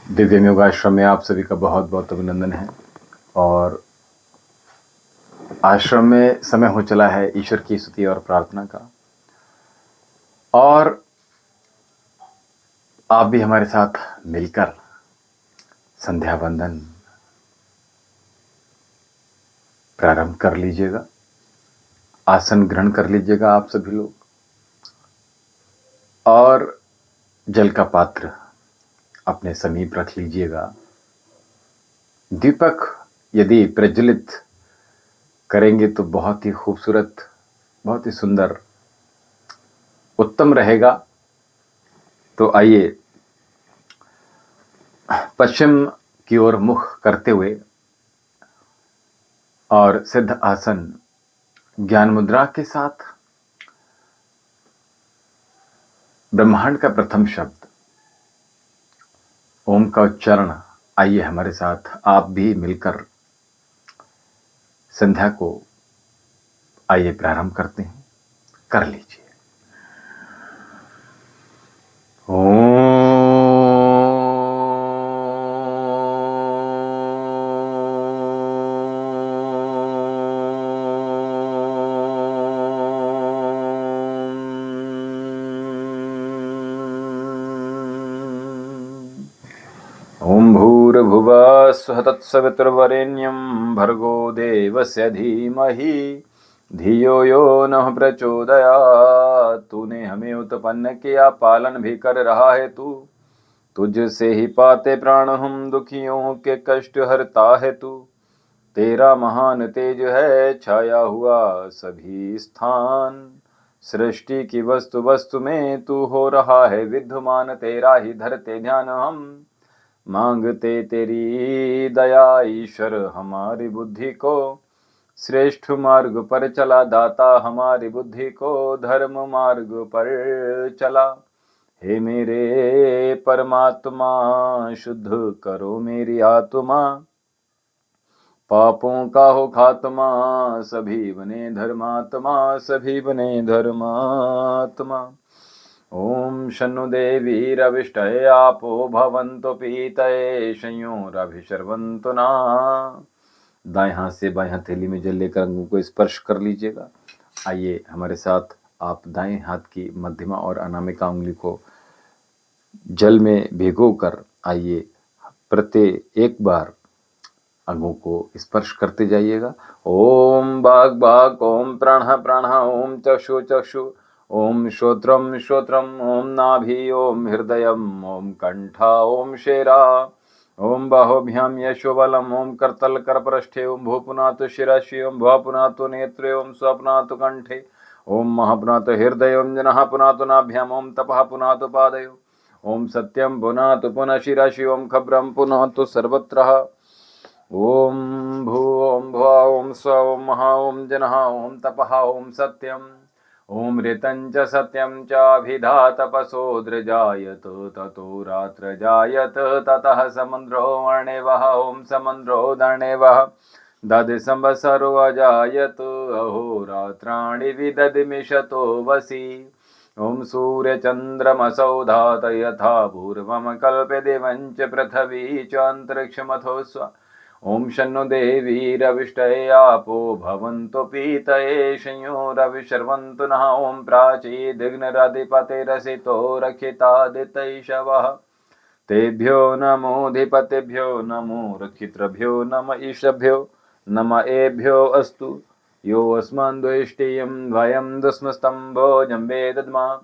दिव्य योगाश्रम में आप सभी का बहुत बहुत अभिनंदन है। और आश्रम में समय हो चला है ईश्वर की स्तुति और प्रार्थना का, और आप भी हमारे साथ मिलकर संध्या वंदन प्रारंभ कर लीजिएगा। आसन ग्रहण कर लीजिएगा आप सभी लोग, और जल का पात्र अपने समीप रख लीजिएगा। दीपक यदि प्रज्वलित करेंगे तो बहुत ही खूबसूरत, बहुत ही सुंदर, उत्तम रहेगा। तो आइए पश्चिम की ओर मुख करते हुए और सिद्ध आसन ज्ञान मुद्रा के साथ ब्रह्मांड का प्रथम शब्द ओम का उच्चारण, आइए हमारे साथ आप भी मिलकर संध्या को आइए प्रारंभ करते हैं। कर लीजिए। ओम भूर्भुवः स्वः तत्सवितुर्वरेण्यं भर्गो देवस्य धीमहि धियो यो नः प्रचोदयात्। तूने हमें उत्पन्न किया, पालन भी कर रहा है तू। तुझसे ही पाते प्राण हम, दुखियों के कष्ट हरता है तू। तेरा महान तेज है छाया हुआ सभी स्थान। सृष्टि की वस्तु वस्तु में तू हो रहा है विद्यमान। तेरा ही धरते ध्यान हम, मांगते तेरी दया ईश्वर। हमारी बुद्धि को श्रेष्ठ मार्ग पर चला, दाता हमारी बुद्धि को धर्म मार्ग पर चला। हे मेरे परमात्मा, शुद्ध करो मेरी आत्मा। पापों का हो खात्मा, सभी बने धर्मात्मा, सभी बने धर्मात्मा। ओम शन्नु देवी रविष्टये आपो भवन्तु पीतये संयोरभिशर्वन्तु ना। दाएं हाथ से बाएं हथेली में जल लेकर अंगों को स्पर्श कर लीजिएगा। आइए हमारे साथ आप दाएं हाथ की मध्यमा और अनामिका उंगली को जल में भिगोकर आइए प्रत्येक बार अंगों को स्पर्श करते जाइएगा। ओम बाग बाग, ओम प्राण प्राण, ओम चक्षु चक्षु, ओम श्रोत्रम श्रोत्रम, ओम नाभि, ओम हृदयम, ओम कंठा, ओम शेरा, ओम बाहोभ्याम यशोबलम, ओम करतल करपृष्ठे, ओम भूपुनातु शिरसि, ओम भुवपुनातु नेत्रे, ओम स्वप्नातु कंठे, ओम महापुनातु हृदय, ओम जनः पुनातु नाभ्याम, ओम तपः पुनातु पादयो, ओम सत्यम पुनातु पुनः शिरसि, ओम खब्रम पुनातु सर्वत्र। ओम भू ओम भुवा ओम स्व ओम महा ओम जनः ओम तपः ओम सत्यम, ओम ऋतं च सत्यं चाभिधा तपसो दृजायत ततो रात्र जायत ततः समुद्रो अर्णेवः, ओम समुद्रो दर्णेवः दधि संवत्सरो अजायत अहोरात्राणि विदधिमिषतो वसि। ओम सूर्यचन्द्रमसौ धात यथा पूर्वं कल्पते च पृथ्वी च अन्तरिक्षमथो स्व। ओम शन्नो देवी रविष्टये आपो भवन्तु पीतये संयोरविशर्वन्तु नः। ओम प्राचीदिग्नरधिपतिरसितो रक्षितादितैषवः। तेभ्यो नमोऽधिपतिभ्यो नमो रक्षितृभ्यो नम ईशभ्यो नम एभ्यो अस्तु। यो अस्मद्वेष्टियं वयं दुस्मस्तम्भो जम्बे दद्मा।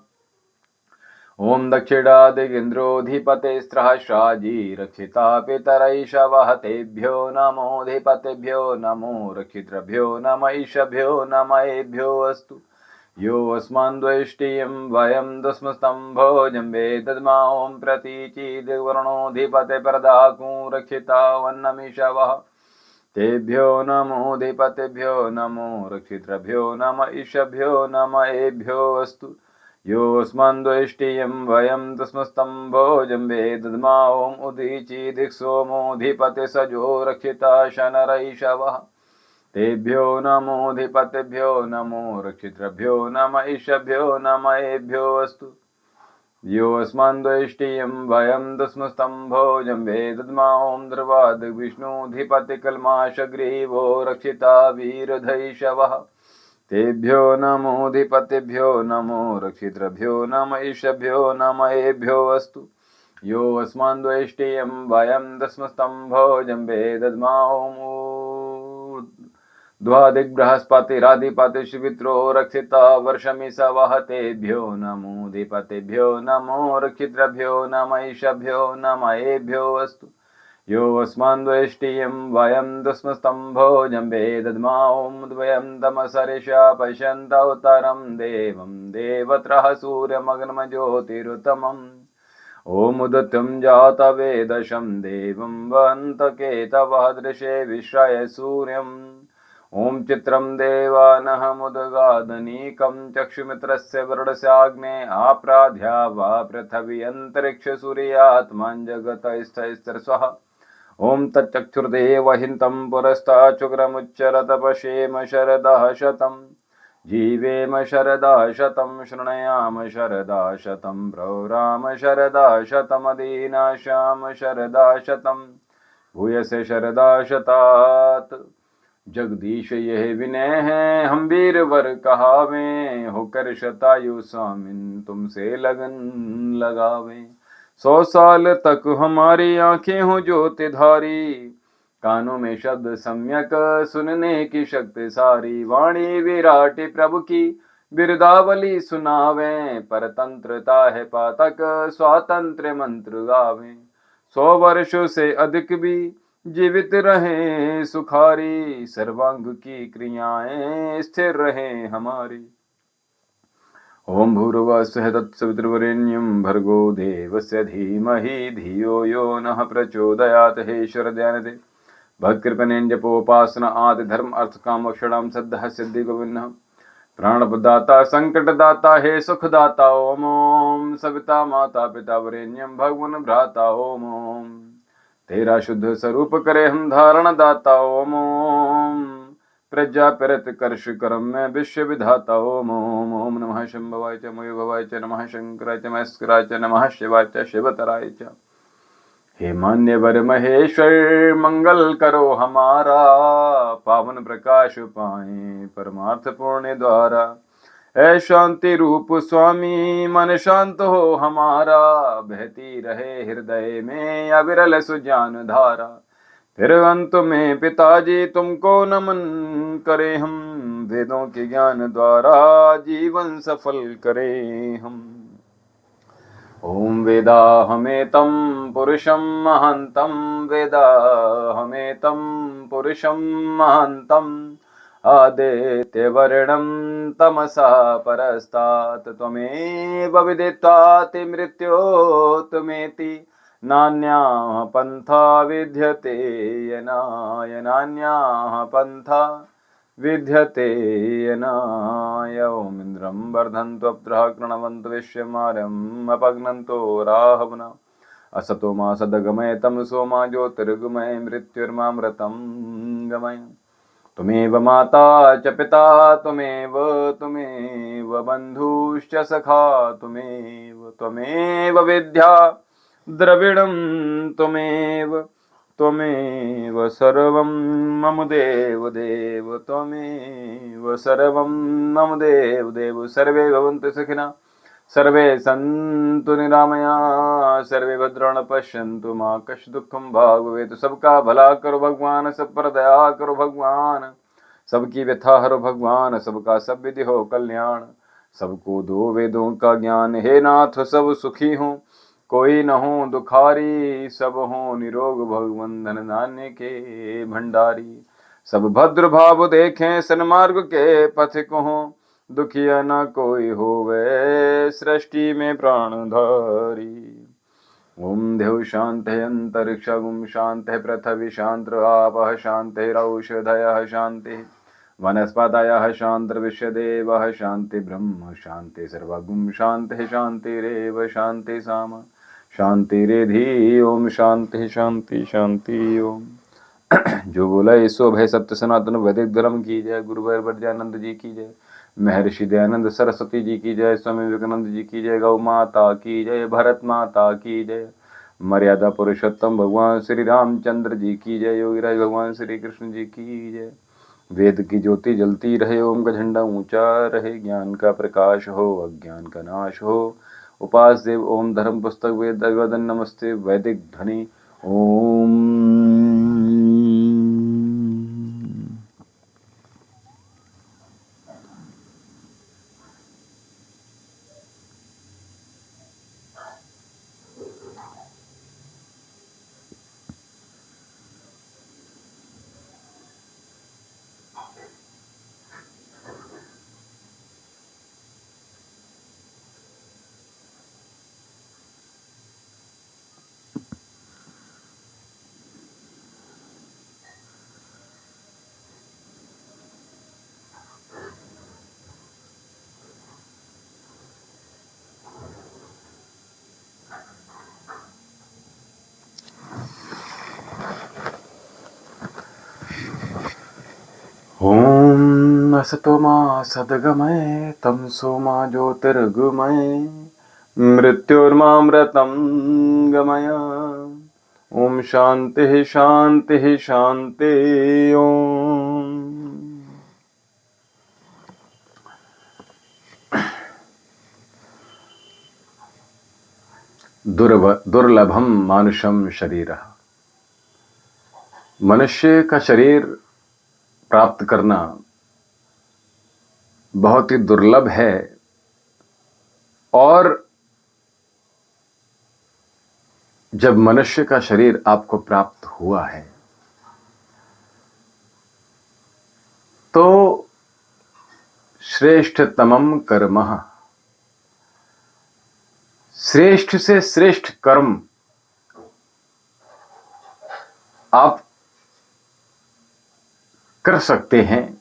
ओम दक्षिणादिगिन्द्रोऽधिपतिस्त्रहस्राजी रक्षिता पितरैषवः। तेभ्यो नमोऽधिपतिभ्यो नमो रक्षितृभ्यो नम ईशभ्यो नम एभ्यो अस्तु। यो अस्मद्वेष्टियं वयं दुस्मस्तम्भो जम्बे दद्मा। ओम प्रतीचीदिवर्णोऽधिपतिप्रदाकूं रक्षिता वन्नमीषवः। तेभ्यो नमोऽधिपतिभ्यो नमो रक्षितृभ्यो नम ईशभ्यो नम एभ्यो अस्तु। यो अस्मद्वेष्टियं वयं तस्मस्तम्भो जम्बे दद्मा। ओम उदीचीदिक्सोमोऽधिपतिसजो रक्षिता शनरैषवः। तेभ्यो नमोऽधिपतिभ्यो नमो रक्षितृभ्यो नम ईशभ्यो नम एभ्यो अस्तु। यो अस्मान् द्वेष्टियं वयं दस्मस्तम्भोजं वेदद्मां द्रवाद् विष्णुधिपतिकल्माशग्रीवो रक्षिता वीरधैषवः तेभ्यो नमोऽधिपतिभ्यो नमो रक्षितृभ्यो नम ईशभ्यो नम एभ्यो अस्तु यो अस्मान् द्वेष्टियं वयं दस्मस्तम्भोजं वेदद्मां द्वादिग्बृहस्पतिराधिपतिश्वित्रो रक्षिता वर्षमि स वहतेभ्यो नमोऽधिपतिभ्यो नमो रक्षितृभ्यो नम ईशभ्यो नम एभ्यो अस्तु यो अस्मान् द्वेष्टियं वयं दस्मस्तम्भोजं वेदद्मां तमसरिषा पश्यन्तौतरं देवं देवत्रः सूर्यमग्नमज्योतिरुत्तमम् ॐ उदितं जातवेदशं देवं वन्तकेतवः दृशे विश्रय सूर्यम् ॐ चित्रं देवानः मुदगादनीकं चक्षुमित्रस्य वरुणस्याग्ने आप्राध्या वा पृथिवी अन्तरिक्षसूर्यात्मान् जगतस्थैस्तरस्वः ॐ तच्चक्षुर्देवहितं पुरस्ताच्चुग्रमुच्चरत पश्येम शरदः शतं जीवेम शरदा शतं शृणयाम शरदा शतं प्रौराम शरदा शतमदीनाशाम शरदा शतं भूयसे शरदा शतात् जगदीश यह विनय है हम वीर वर कहावे होकर शतायु स्वामिन तुमसे लगन लगावे 100 साल तक हमारी आंखें हो ज्योतिधारी कानों में शब्द सम्यक सुनने की शक्ति सारी वाणी विराटी प्रभु की बिरदावली सुनावे परतंत्रता है पातक स्वातंत्र मंत्र गावे 100 वर्षों से अधिक भी जीवित रहे सुखारी सर्वांग की क्रियाएं स्थिर रहे हमारी ओम भूर्भुवः स्वः तत्सवितुर्वरेण्यं भर्गो देवस्य धीमहि धियो यो नः प्रचोदयात् हे ईश्वर दयानिधे भक्तिर्पणेन जपोपासना आदि धर्म अर्थ काम अक्षराम सद्दः सिद्धि गोविंदः प्राणप्रदाता संकटदाता हे सुखदाता ओम ओम सविता माता पिता वरेण्यं भगवन भ्राता ओम ओम तेरा शुद्ध स्वरूप करे हम धारण दाता ओम ओम प्रजा परत कर्ष करम में विश्व विधाता ओम ओम ओम नमः शंभवाय च मयूभवाय च नमः शंकराय च महेश्वराय च नमः शिवाय च शिवतराय च हे मान्यवर महेश्वर मंगल करो हमारा पावन प्रकाश पाए परमार्थ पूर्ण द्वारा ऐ शांति रूप स्वामी मन शांत हो हमारा बहती रहे हृदय में अविरल सुजान धारा फिर अंत में पिताजी तुमको नमन करे हम वेदों के ज्ञान द्वारा जीवन सफल करें हम ओम वेदाहमेतं पुरुषं महान्तं वेदाहमेतं पुरुषं महान्तम् आदित्यवर्णं तमसा परस्तात् त्वमेव विदित्वाति मृत्योर्तमेति नान्याः पन्था विद्यते नान्याः पन्था विद्यते यनाय ओम इंद्रं वर्धन्तु अप्त्रः कृणवन्तु विश्वमार्यम् अपघ्नन्तु राहवना असतो मा सद्गमय तमसो मा ज्योतिर्गमय मृत्युर्मामृतं गमय त्वमेव माता च पिता त्वमेव बन्धुश्च सखा त्वमेव विद्या द्रविणं त्वमेव सर्वं मम देव देव त्वमेव सर्वं मम देव देव सर्वे भवन्तु सुखिनः सर्वे सन्तु निरामया सर्वे भद्राणि पश्यन्तु मा कश्चित् दुःखं भाग् भवेत् सबका भला करो भगवान सब पर दया करो भगवान सबकी व्यथा हरो भगवान सबका सब विधि हो कल्याण सबको दो वेदों का ज्ञान हे नाथ सब सुखी हों कोई न हो दुखारी सब हो निरोग भगवन धन धान्य के भंडारी सब भद्र भाव देखें सन्मार्ग के पथिक हो दुखिया न कोई होवे सृष्टि में प्राणधारी ओम देव शांति अंतरिक्ष ओम शांति पृथ्वी शांति आपः शांतिरौषधयः शांति वनस्पतयः शांतिर्विश्वदेवः शांति ब्रह्म शांति सर्वगुण शांति शांतिरेव शांति सामा शांति रेधि ओम शांति शांति शांति ओम जो बोला सो भय सत्य सनातन वैदिक धर्म की जय गुरु वर्जानंद जी की जय महर्षि दयानंद सरस्वती जी की जय, स्वामी विवेकानंद जी की जय, गौ माता की जय, भारत माता की जय, मर्यादा पुरुषोत्तम भगवान श्री रामचंद्र जी की जय, योगीराज भगवान श्री कृष्ण जी की जय। वेद की ज्योति जलती रहे, ओम का झंडा ऊंचा रहे, ज्ञान का प्रकाश हो, अज्ञान का नाश हो। उपास देव ओम, धर्म पुस्तक वेद अभिवादन नमस्ते, वैदिक ध्वनि ओम। ओम असतो मा सद्गमय तमसो मा ज्योतिर्गमय मृत्युर्मामृतं गमय। ओम शांति शांति शांति। ओम दुर्लभम मानुषम शरीरः। मनुष्य का शरीर प्राप्त करना बहुत ही दुर्लभ है, और जब मनुष्य का शरीर आपको प्राप्त हुआ है तो श्रेष्ठतमम कर्मः, श्रेष्ठ से श्रेष्ठ कर्म आप कर सकते हैं,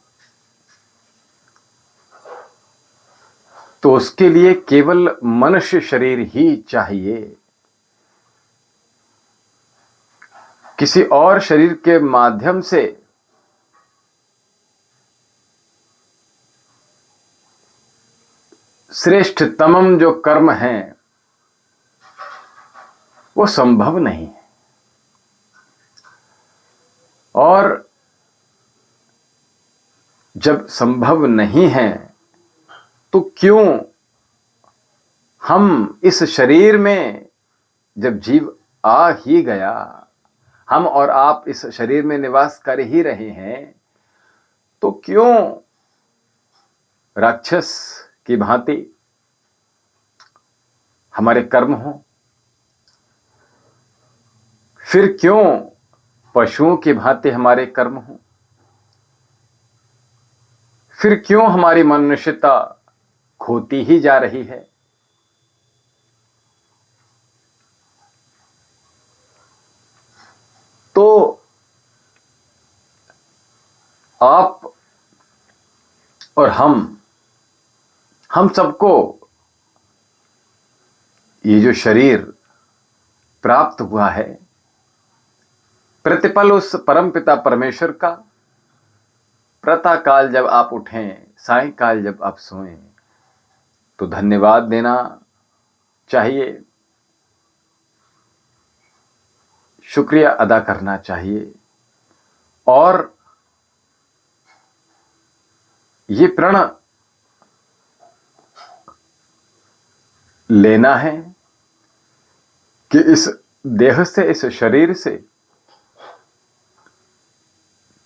तो उसके लिए केवल मनुष्य शरीर ही चाहिए। किसी और शरीर के माध्यम से श्रेष्ठतमम जो कर्म हैं वो संभव नहीं है। और जब संभव नहीं है तो क्यों हम इस शरीर में, जब जीव आ ही गया, हम और आप इस शरीर में निवास कर ही रहे हैं, तो क्यों राक्षस की भांति हमारे कर्म हो, फिर क्यों पशुओं की भांति हमारे कर्म हो, फिर क्यों हमारी मनुष्यता खोती ही जा रही है। तो आप और हम सबको ये जो शरीर प्राप्त हुआ है, प्रतिपल उस परमपिता परमेश्वर का, प्रातः काल जब आप उठें, सायंकाल जब आप सोएं, तो धन्यवाद देना चाहिए, शुक्रिया अदा करना चाहिए, और ये प्रण लेना है कि इस देह से, इस शरीर से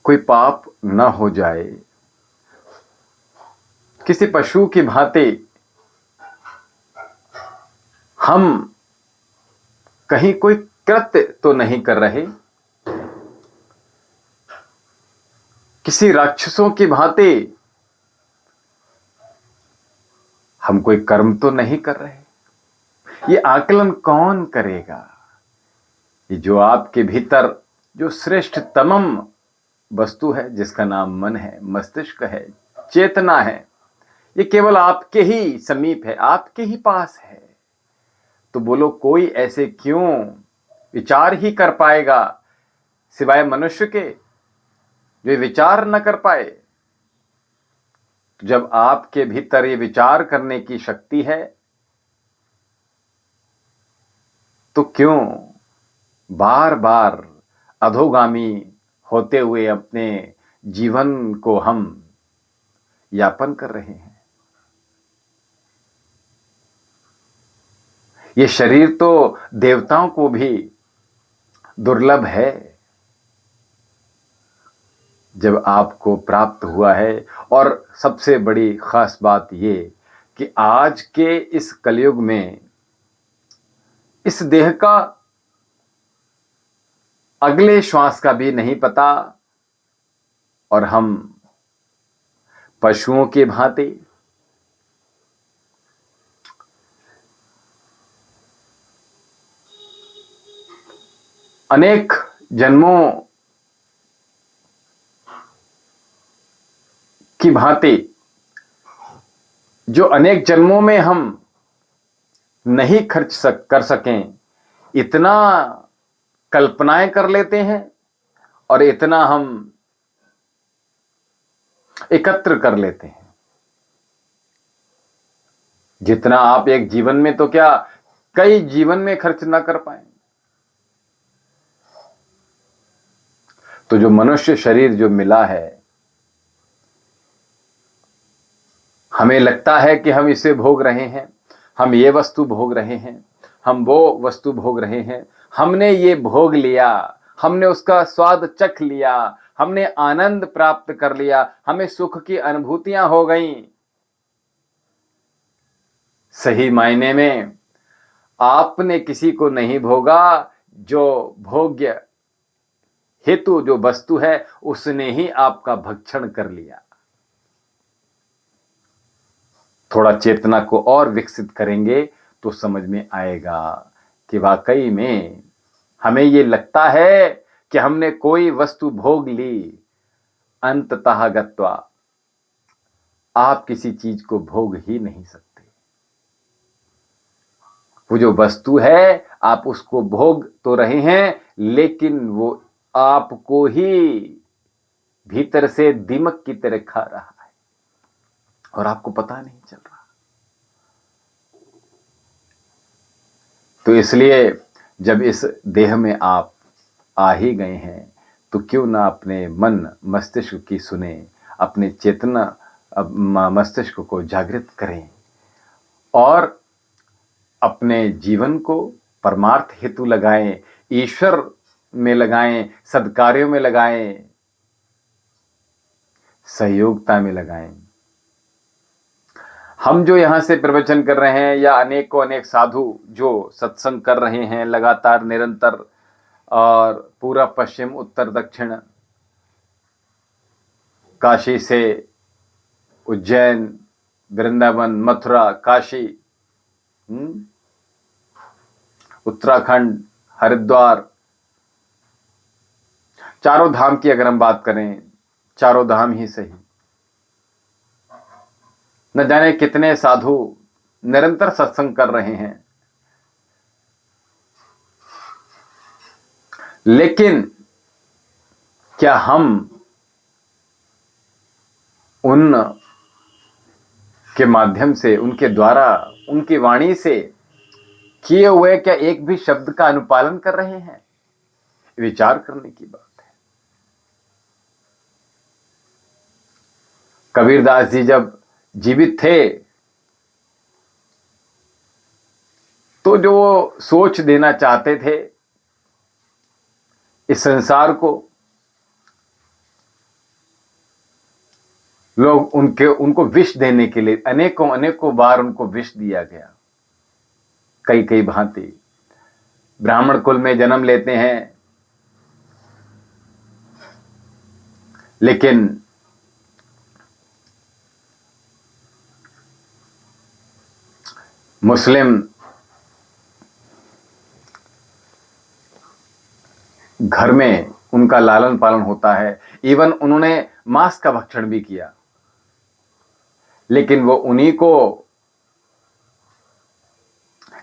कोई पाप न हो जाए। किसी पशु की भांति हम कहीं कोई कृत्य तो नहीं कर रहे, किसी राक्षसों की भांति हम कोई कर्म तो नहीं कर रहे। ये आकलन कौन करेगा? ये जो आपके भीतर जो श्रेष्ठतमम वस्तु है, जिसका नाम मन है, मस्तिष्क है, चेतना है, ये केवल आपके ही समीप है, आपके ही पास है। तो बोलो, कोई ऐसे क्यों विचार ही कर पाएगा सिवाय मनुष्य के, जो विचार न कर पाए? तो जब आपके भीतर ये विचार करने की शक्ति है, तो क्यों बार बार अधोगामी होते हुए अपने जीवन को हम यापन कर रहे हैं? ये शरीर तो देवताओं को भी दुर्लभ है। जब आपको प्राप्त हुआ है, और सबसे बड़ी खास बात ये कि आज के इस कलयुग में इस देह का अगले श्वास का भी नहीं पता, और हम पशुओं की भांति अनेक जन्मों की भांति, जो अनेक जन्मों में हम नहीं कर सकें, इतना कल्पनाएं कर लेते हैं और इतना हम एकत्र कर लेते हैं। जितना आप एक जीवन में तो क्या कई जीवन में खर्च ना कर पाए। तो जो मनुष्य शरीर जो मिला है, हमें लगता है कि हम इसे भोग रहे हैं, हम ये वस्तु भोग रहे हैं, हम वो वस्तु भोग रहे हैं, हमने ये भोग लिया, हमने उसका स्वाद चख लिया, हमने आनंद प्राप्त कर लिया, हमें सुख की अनुभूतियां हो गईं। सही मायने में आपने किसी को नहीं भोगा, जो भोग्य हेतु जो वस्तु है उसने ही आपका भक्षण कर लिया। थोड़ा चेतना को और विकसित करेंगे तो समझ में आएगा कि वाकई में हमें ये लगता है कि हमने कोई वस्तु भोग ली, अंततः गत्वा आप किसी चीज को भोग ही नहीं सकते। वो जो वस्तु है आप उसको भोग तो रहे हैं, लेकिन वो आपको ही भीतर से दीमक की तरह खा रहा है और आपको पता नहीं चल रहा। तो इसलिए जब इस देह में आप आ ही गए हैं, तो क्यों ना अपने मन मस्तिष्क की सुने, अपने चेतना मस्तिष्क को जागृत करें और अपने जीवन को परमार्थ हेतु लगाएं, ईश्वर में लगाएं, सद्कार्यों में लगाएं, सहयोगता में लगाएं। हम जो यहां से प्रवचन कर रहे हैं या अनेकों अनेक साधु जो सत्संग कर रहे हैं लगातार निरंतर, और पूरा पश्चिम उत्तर दक्षिण, काशी से उज्जैन, वृंदावन, मथुरा, काशी, उत्तराखंड, हरिद्वार, चारों धाम की अगर हम बात करें, चारों धाम ही सही, न जाने कितने साधु निरंतर सत्संग कर रहे हैं। लेकिन क्या हम उन के माध्यम से, उनके द्वारा, उनकी वाणी से किए हुए क्या एक भी शब्द का अनुपालन कर रहे हैं? विचार करने की बात है। कबीरदास जी जब जीवित थे तो जो सोच देना चाहते थे इस संसार को, लोग उनको विष देने के लिए अनेकों अनेकों बार उनको विष दिया गया। कई कई भांति ब्राह्मण कुल में जन्म लेते हैं, लेकिन मुस्लिम घर में उनका लालन पालन होता है। इवन उन्होंने मांस का भक्षण भी किया, लेकिन वो उन्हीं को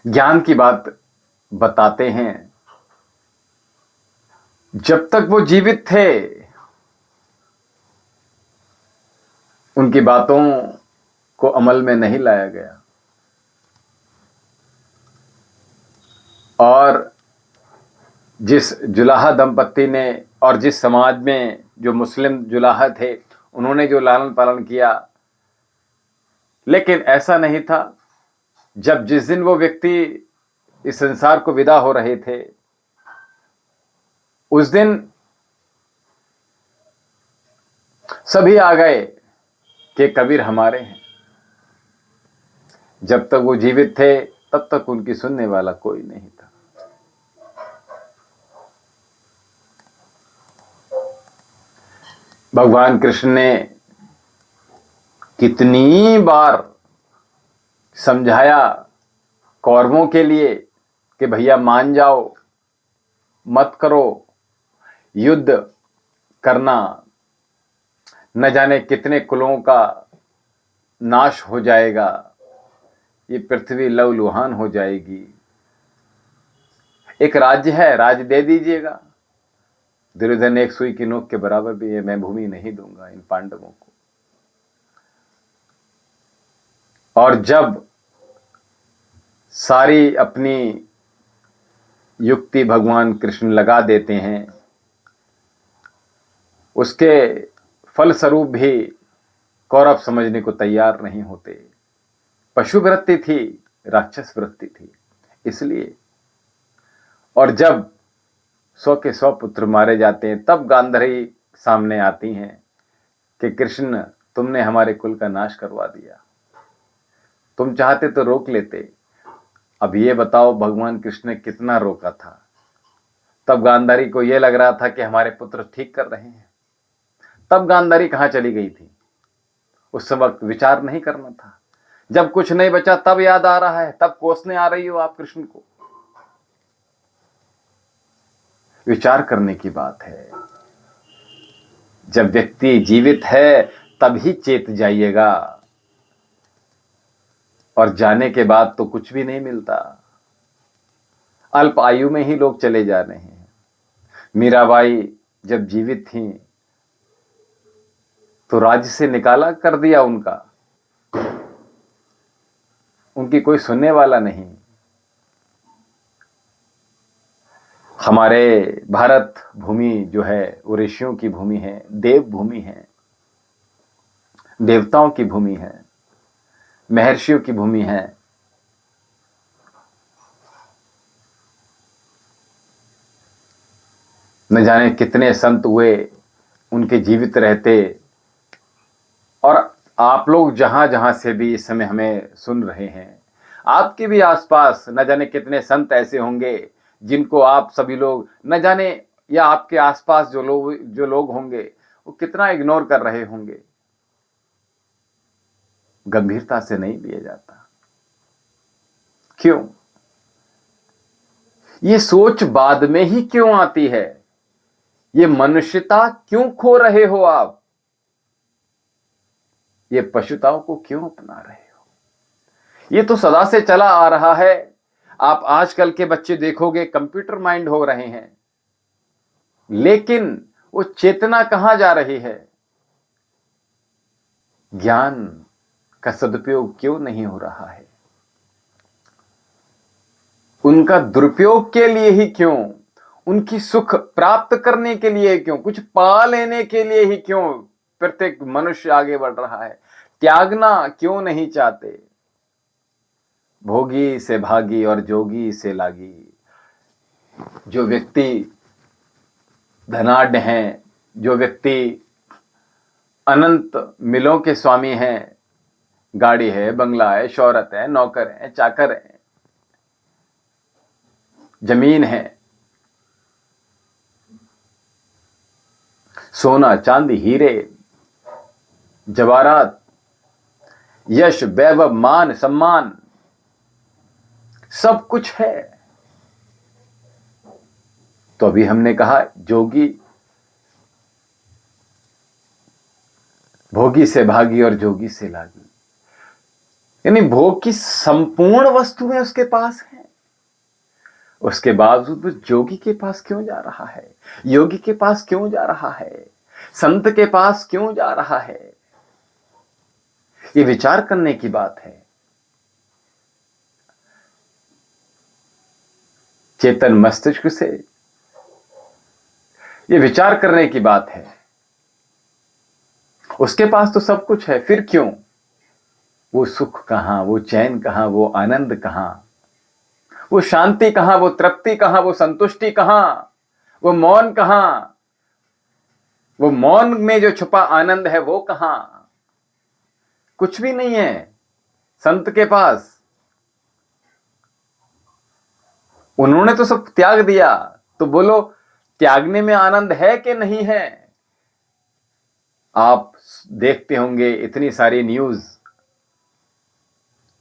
ज्ञान की बात बताते हैं। जब तक वो जीवित थे उनकी बातों को अमल में नहीं लाया गया और जिस जुलाहा दंपत्ति ने और जिस समाज में जो मुस्लिम जुलाहा थे उन्होंने जो लालन पालन किया, लेकिन ऐसा नहीं था। जब जिस दिन वो व्यक्ति इस संसार को विदा हो रहे थे उस दिन सभी आ गए कि कबीर हमारे हैं। जब तक वो जीवित थे तब तक उनकी सुनने वाला कोई नहीं था। भगवान कृष्ण ने कितनी बार समझाया कौरवों के लिए कि भैया मान जाओ, मत करो, युद्ध करना न जाने कितने कुलों का नाश हो जाएगा, ये पृथ्वी लहूलुहान हो जाएगी। एक राज्य है, राज्य दे दीजिएगा। दुर्योधन एक सुई की नोक के बराबर भी है, मैं भूमि नहीं दूंगा इन पांडवों को। और जब सारी अपनी युक्ति भगवान कृष्ण लगा देते हैं, उसके फलस्वरूप भी कौरव समझने को तैयार नहीं होते। पशु वृत्ति थी, राक्षस वृत्ति थी, इसलिए। और जब 100 के 100 पुत्र मारे जाते हैं तब गांधारी सामने आती हैं कि कृष्ण तुमने हमारे कुल का नाश करवा दिया, तुम चाहते तो रोक लेते। अब ये बताओ भगवान कृष्ण ने कितना रोका था। तब गांधारी को यह लग रहा था कि हमारे पुत्र ठीक कर रहे हैं। तब गांधारी कहां चली गई थी? उस वक्त विचार नहीं करना था। जब कुछ नहीं बचा तब याद आ रहा है, तब कोसने आ रही हो आप कृष्ण को। विचार करने की बात है। जब व्यक्ति जीवित है तभी चेत जाइएगा, और जाने के बाद तो कुछ भी नहीं मिलता। अल्प आयु में ही लोग चले जा रहे हैं। मीराबाई जब जीवित थी तो राज्य से निकाला कर दिया उनका, उनकी कोई सुनने वाला नहीं। हमारे भारत भूमि जो है वो ऋषियों की भूमि है, देव भूमि है, देवताओं की भूमि है, महर्षियों की भूमि है। न जाने कितने संत हुए उनके जीवित रहते। और आप लोग जहां जहां से भी इस समय हमें सुन रहे हैं, आपके भी आसपास न जाने कितने संत ऐसे होंगे जिनको आप सभी लोग न जाने, या आपके आसपास जो लोग होंगे वो कितना इग्नोर कर रहे होंगे। गंभीरता से नहीं लिया जाता। क्यों? ये सोच बाद में ही क्यों आती है? ये मनुष्यता क्यों खो रहे हो आप? ये पशुताओं को क्यों अपना रहे हो? ये तो सदा से चला आ रहा है। आप आजकल के बच्चे देखोगे कंप्यूटर माइंड हो रहे हैं, लेकिन वो चेतना कहां जा रही है? ज्ञान का सदुपयोग क्यों नहीं हो रहा है? उनका दुरुपयोग के लिए ही क्यों? उनकी सुख प्राप्त करने के लिए क्यों? कुछ पा लेने के लिए ही क्यों प्रत्येक मनुष्य आगे बढ़ रहा है? त्यागना क्यों नहीं चाहते? भोगी से भागी और जोगी से लागी। जो व्यक्ति धनाढ्य हैं, जो व्यक्ति अनंत मिलों के स्वामी हैं, गाड़ी है, बंगला है, शौहरत है, नौकर है, चाकर है, जमीन है, सोना चांदी हीरे जवाहरात, यश वैभव मान सम्मान सब कुछ है, तो अभी हमने कहा जोगी भोगी से भागी और जोगी से लागी। यानी भोग की संपूर्ण वस्तुएं उसके पास हैं, उसके बावजूद वो जोगी के पास क्यों जा रहा है? योगी के पास क्यों जा रहा है? संत के पास क्यों जा रहा है? ये विचार करने की बात है। चेतन मस्तिष्क से ये विचार करने की बात है। उसके पास तो सब कुछ है, फिर क्यों? वो सुख कहां, वो चैन कहां, वो आनंद कहां, वो शांति कहां, वो तृप्ति कहां, वो संतुष्टि कहां, वो मौन कहां, वो मौन में जो छुपा आनंद है वो कहां? कुछ भी नहीं है संत के पास। उन्होंने तो सब त्याग दिया, तो बोलो त्यागने में आनंद है कि नहीं है? आप देखते होंगे इतनी सारी न्यूज,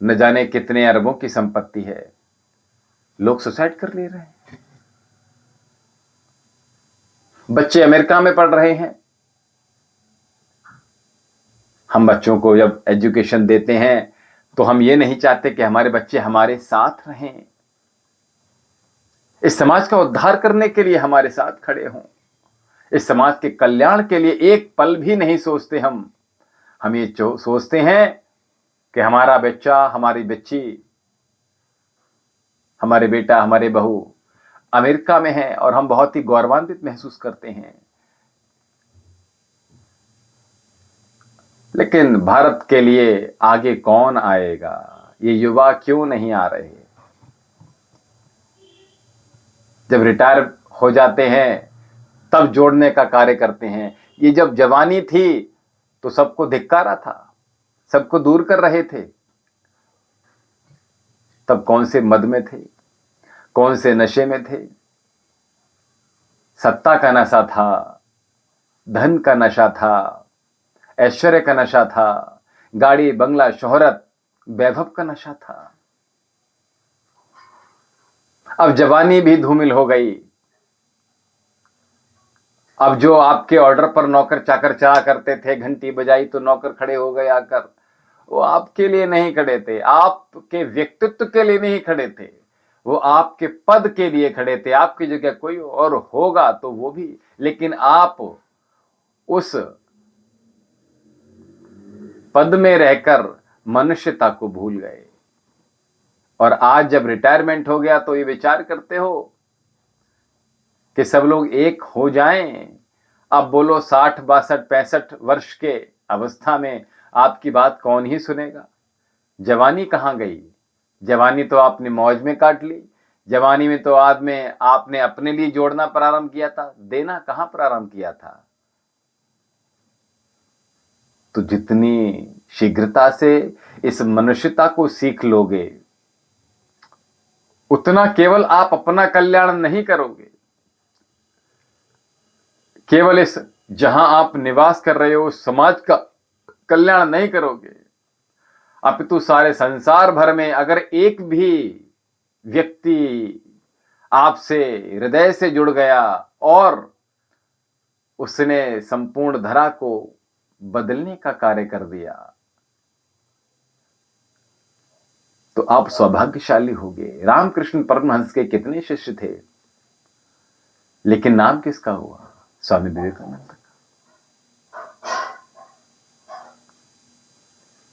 न जाने कितने अरबों की संपत्ति है, लोग सुसाइड कर ले रहे हैं। बच्चे अमेरिका में पढ़ रहे हैं। हम बच्चों को जब एजुकेशन देते हैं तो हम ये नहीं चाहते कि हमारे बच्चे हमारे साथ रहें, इस समाज का उद्धार करने के लिए हमारे साथ खड़े हों, इस समाज के कल्याण के लिए एक पल भी नहीं सोचते हम ये सोचते हैं कि हमारा बच्चा, हमारी बच्ची, हमारे बेटा, हमारे बहू अमेरिका में है और हम बहुत ही गौरवान्वित महसूस करते हैं। लेकिन भारत के लिए आगे कौन आएगा? ये युवा क्यों नहीं आ रहे? जब रिटायर हो जाते हैं तब जोड़ने का कार्य करते हैं। ये जब जवानी थी तो सबको धिक्कारा था, सबको दूर कर रहे थे। तब कौन से मद में थे, कौन से नशे में थे? सत्ता का नशा था, धन का नशा था, ऐश्वर्य का नशा था, गाड़ी बंगला शोहरत वैभव का नशा था। अब जवानी भी धूमिल हो गई। अब जो आपके ऑर्डर पर नौकर चाकर चला करते थे, घंटी बजाई तो नौकर खड़े हो गए आकर, वो आपके लिए नहीं खड़े थे, आपके व्यक्तित्व के लिए नहीं खड़े थे, वो आपके पद के लिए खड़े थे। आपकी जगह कोई और होगा तो वो भी, लेकिन आप उस पद में रहकर मनुष्यता को भूल गए। और आज जब रिटायरमेंट हो गया तो ये विचार करते हो कि सब लोग एक हो जाएं। अब बोलो 60, 62, 65 वर्ष के अवस्था में आपकी बात कौन ही सुनेगा? जवानी कहां गई? जवानी तो आपने मौज में काट ली। जवानी में तो आपने अपने लिए जोड़ना प्रारंभ किया था, देना कहां प्रारंभ किया था? तो जितनी शीघ्रता से इस मनुष्यता को सीख लोगे, उतना केवल आप अपना कल्याण नहीं करोगे, केवल इस जहां आप निवास कर रहे हो समाज का कल्याण नहीं करोगे, अपितु सारे संसार भर में अगर एक भी व्यक्ति आपसे हृदय से जुड़ गया और उसने संपूर्ण धरा को बदलने का कार्य कर दिया, तो आप सौभाग्यशाली होंगे। रामकृष्ण परमहंस के कितने शिष्य थे, लेकिन नाम किसका हुआ? स्वामी विवेकानंद का।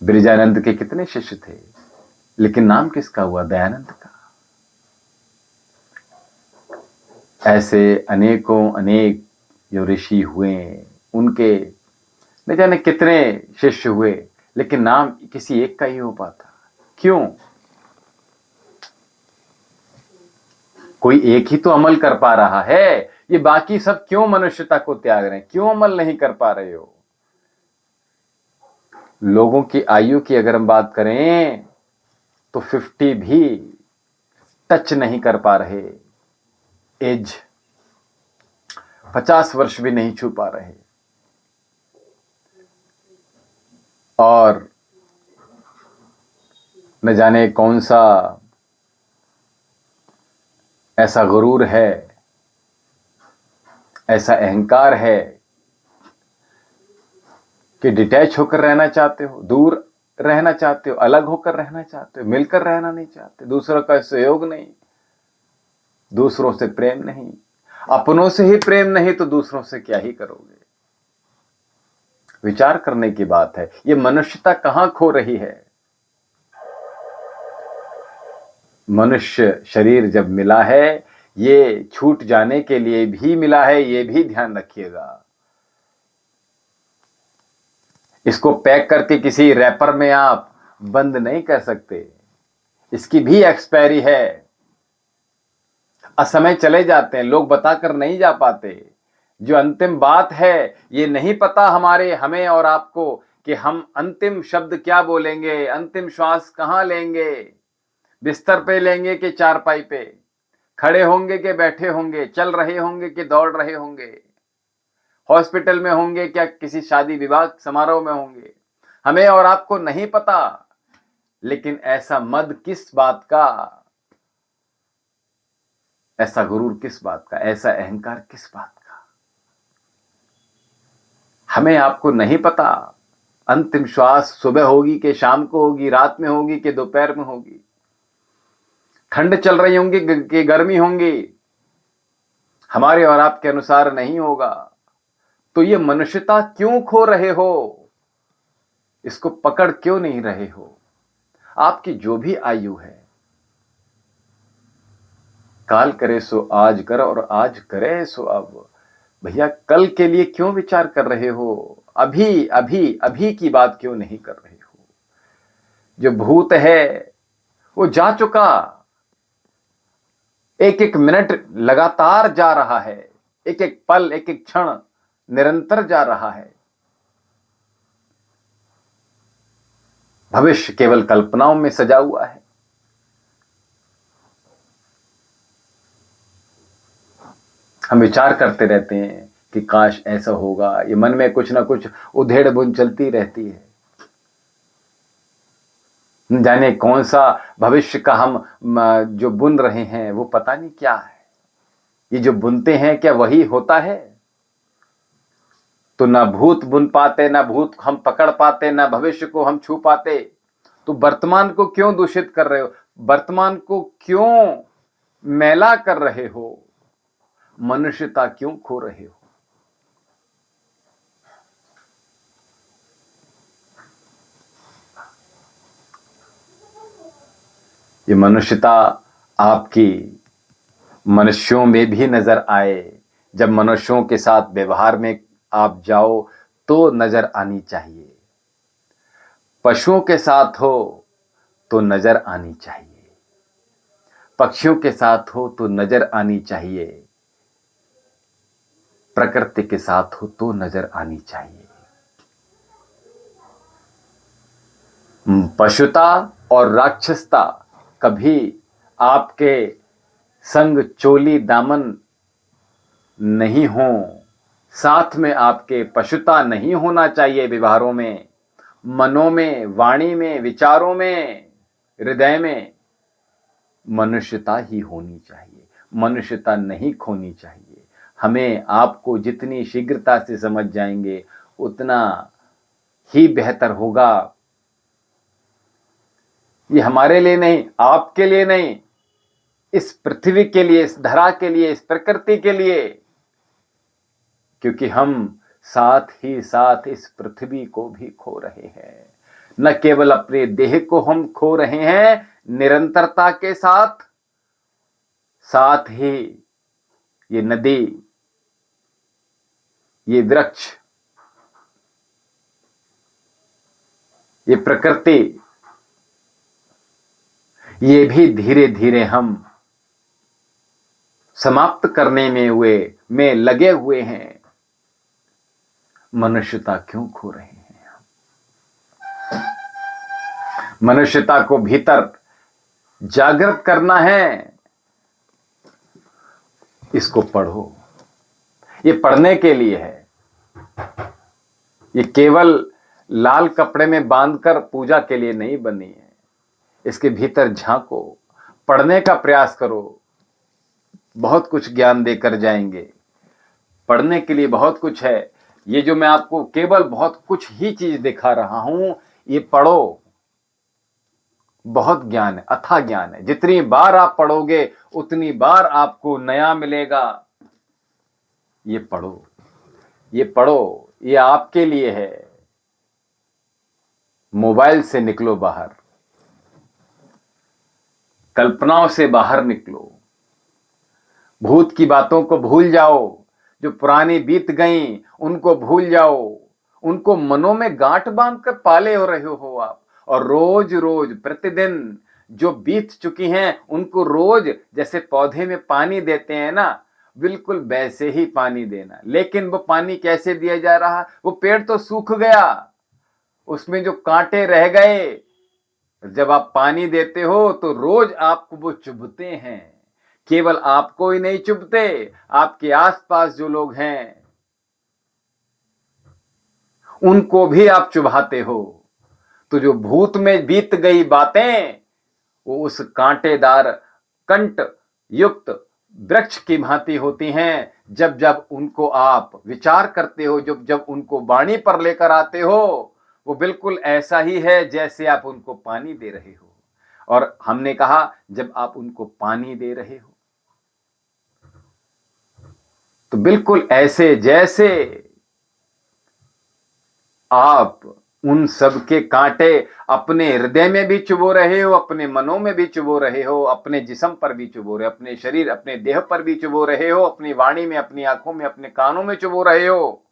ब्रिजानंद के कितने शिष्य थे, लेकिन नाम किसका हुआ? दयानंद का। ऐसे अनेकों अनेक जो ऋषि हुए, उनके न जाने कितने शिष्य हुए, लेकिन नाम किसी एक का ही हो पाता। क्यों? कोई एक ही तो अमल कर पा रहा है, ये बाकी सब क्यों मनुष्यता को त्याग रहे हैं? क्यों अमल नहीं कर पा रहे हो? लोगों की आयु की अगर हम बात करें तो 50 भी टच नहीं कर पा रहे, एज 50 वर्ष भी नहीं छू पा रहे। और न जाने कौन सा ऐसा गुरूर है, ऐसा अहंकार है कि डिटैच होकर रहना चाहते हो, दूर रहना चाहते हो, अलग होकर रहना चाहते हो, मिलकर रहना नहीं चाहते, दूसरों का सहयोग नहीं, दूसरों से प्रेम नहीं, अपनों से ही प्रेम नहीं तो दूसरों से क्या ही करोगे? विचार करने की बात है। ये मनुष्यता कहां खो रही है? मनुष्य शरीर जब मिला है, ये छूट जाने के लिए भी मिला है, ये भी ध्यान रखिएगा। इसको पैक करके किसी रैपर में आप बंद नहीं कर सकते, इसकी भी एक्सपायरी है। असमय चले जाते हैं, लोग बताकर नहीं जा पाते। जो अंतिम बात है, ये नहीं पता हमें और आपको कि हम अंतिम शब्द क्या बोलेंगे, अंतिम श्वास कहां लेंगे, बिस्तर पे लेंगे कि चारपाई पे, खड़े होंगे कि बैठे होंगे, चल रहे होंगे कि दौड़ रहे होंगे, हॉस्पिटल में होंगे क्या किसी शादी विवाह समारोह में होंगे, हमें और आपको नहीं पता। लेकिन ऐसा मद किस बात का, ऐसा गुरूर किस बात का, ऐसा अहंकार किस बात का? हमें आपको नहीं पता अंतिम श्वास सुबह होगी कि शाम को होगी, रात में होगी कि दोपहर में होगी, ठंड चल रही होंगी कि गर्मी होंगी, हमारे और आपके अनुसार नहीं होगा। तो ये मनुष्यता क्यों खो रहे हो? इसको पकड़ क्यों नहीं रहे हो? आपकी जो भी आयु है, काल करे सो आज कर और आज करे सो अब। भैया कल के लिए क्यों विचार कर रहे हो? अभी अभी अभी की बात क्यों नहीं कर रहे हो? जो भूत है वो जा चुका, एक एक मिनट लगातार जा रहा है, एक एक पल एक एक क्षण निरंतर जा रहा है। भविष्य केवल कल्पनाओं में सजा हुआ है। हम विचार करते रहते हैं कि काश ऐसा होगा, ये मन में कुछ ना कुछ उधेड़ बुन चलती रहती है। जाने कौन सा भविष्य का हम जो बुन रहे हैं वो पता नहीं क्या है। ये जो बुनते हैं क्या वही होता है? तो ना भूत बुन पाते, ना भूत हम पकड़ पाते, ना भविष्य को हम छू पाते। तो वर्तमान को क्यों दूषित कर रहे हो? वर्तमान को क्यों मैला कर रहे हो? मनुष्यता क्यों खो रहे हो? ये मनुष्यता आपकी मनुष्यों में भी नजर आए। जब मनुष्यों के साथ व्यवहार में आप जाओ तो नजर आनी चाहिए। पशुओं के साथ हो तो नजर आनी चाहिए, पक्षियों के साथ हो तो नजर आनी चाहिए, प्रकृति के साथ हो तो नजर आनी चाहिए। पशुता और राक्षसता कभी आपके संग चोली दामन नहीं हो, साथ में आपके पशुता नहीं होना चाहिए। व्यवहारों में, मनों में, वाणी में, विचारों में, हृदय में मनुष्यता ही होनी चाहिए। मनुष्यता नहीं खोनी चाहिए। हमें आपको जितनी शीघ्रता से समझ जाएंगे उतना ही बेहतर होगा। ये हमारे लिए नहीं, आपके लिए नहीं, इस पृथ्वी के लिए, इस धरा के लिए, इस प्रकृति के लिए। क्योंकि हम साथ ही साथ इस पृथ्वी को भी खो रहे हैं। न केवल अपने देह को हम खो रहे हैं निरंतरता के साथ, साथ ही ये नदी, ये वृक्ष, ये प्रकृति, ये भी धीरे धीरे हम समाप्त करने में लगे हुए हैं। मनुष्यता क्यों खो रहे हैं? मनुष्यता को भीतर जागृत करना है। इसको पढ़ो, ये पढ़ने के लिए है। ये केवल लाल कपड़े में बांधकर पूजा के लिए नहीं बनी है। इसके भीतर झांको, पढ़ने का प्रयास करो, बहुत कुछ ज्ञान देकर जाएंगे। पढ़ने के लिए बहुत कुछ है। ये जो मैं आपको केवल बहुत कुछ ही चीज दिखा रहा हूं, ये पढ़ो। बहुत ज्ञान है, अथाह ज्ञान है। जितनी बार आप पढ़ोगे उतनी बार आपको नया मिलेगा। ये पढ़ो, ये पढ़ो, ये आपके लिए है। मोबाइल से निकलो बाहर, कल्पनाओं से बाहर निकलो, भूत की बातों को भूल जाओ, जो पुरानी बीत गई उनको भूल जाओ, उनको मनों में गांठ बांध कर पाले हो रहे हो आप, और रोज रोज प्रतिदिन जो बीत चुकी हैं उनको रोज जैसे पौधे में पानी देते हैं ना, बिल्कुल वैसे ही पानी देना। लेकिन वो पानी कैसे दिया जा रहा? वो पेड़ तो सूख गया, उसमें जो कांटे रह गए, जब आप पानी देते हो तो रोज आपको वो चुभते हैं। केवल आपको ही नहीं चुभते, आपके आसपास जो लोग हैं उनको भी आप चुभाते हो। तो जो भूत में बीत गई बातें वो उस कांटेदार कंट युक्त वृक्ष की भांति होती हैं। जब जब उनको आप विचार करते हो, जब जब उनको वाणी पर लेकर आते हो, वो बिल्कुल ऐसा ही है जैसे आप उनको पानी दे रहे हो। और हमने कहा जब आप उनको पानी दे रहे हो तो बिल्कुल ऐसे जैसे आप उन सब के कांटे अपने हृदय में भी चुभो रहे हो, अपने मनों में भी चुभो रहे हो, अपने जिस्म पर भी चुभो रहे हो, अपने शरीर अपने देह पर भी चुभो रहे हो, अपनी वाणी में, अपनी आंखों में, अपने कानों में चुभो रहे हो।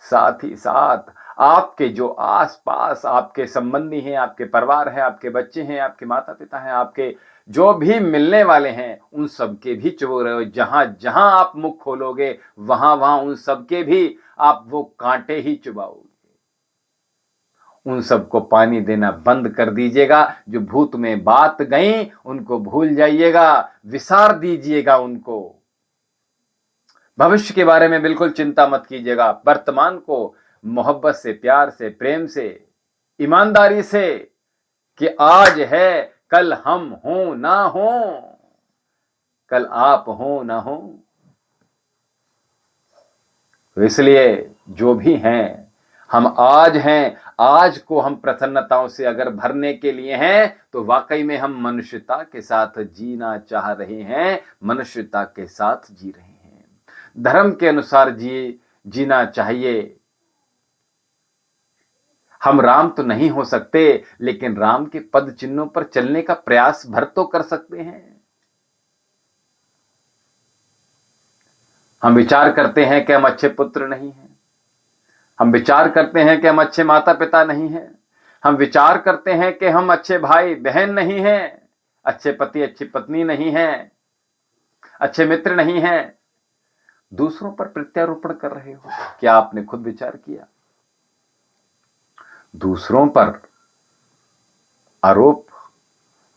साथ ही साथ आपके जो आसपास आपके संबंधी हैं, आपके परिवार है, आपके बच्चे हैं, आपके माता पिता हैं, आपके जो भी मिलने वाले हैं, उन सबके भी चुभो रहे हो। जहां जहां आप मुख खोलोगे वहां वहां उन सबके भी आप वो कांटे ही चुभाओगे। उन सबको पानी देना बंद कर दीजिएगा। जो भूत में बात गई उनको भूल जाइएगा, विसार दीजिएगा उनको। भविष्य के बारे में बिल्कुल चिंता मत कीजिएगा। वर्तमान को मोहब्बत से, प्यार से, प्रेम से, ईमानदारी से, कि आज है कल हम हो ना हो, कल आप हो ना हो। तो इसलिए जो भी हैं हम आज हैं, आज को हम प्रसन्नताओं से अगर भरने के लिए हैं तो वाकई में हम मनुष्यता के साथ जीना चाह रहे हैं, मनुष्यता के साथ जी रहे हैं, धर्म के अनुसार जीना चाहिए। हम राम तो नहीं हो सकते, लेकिन राम के पद चिन्हों पर चलने का प्रयास भर तो कर सकते हैं। हम विचार करते हैं कि हम अच्छे पुत्र नहीं हैं, हम विचार करते हैं कि हम अच्छे माता पिता नहीं हैं, हम विचार करते हैं कि हम अच्छे भाई बहन नहीं हैं, अच्छे पति अच्छी पत्नी नहीं हैं, अच्छे मित्र नहीं हैं। दूसरों पर प्रत्यारोपण कर रहे हो। क्या आपने खुद विचार किया? दूसरों पर आरोप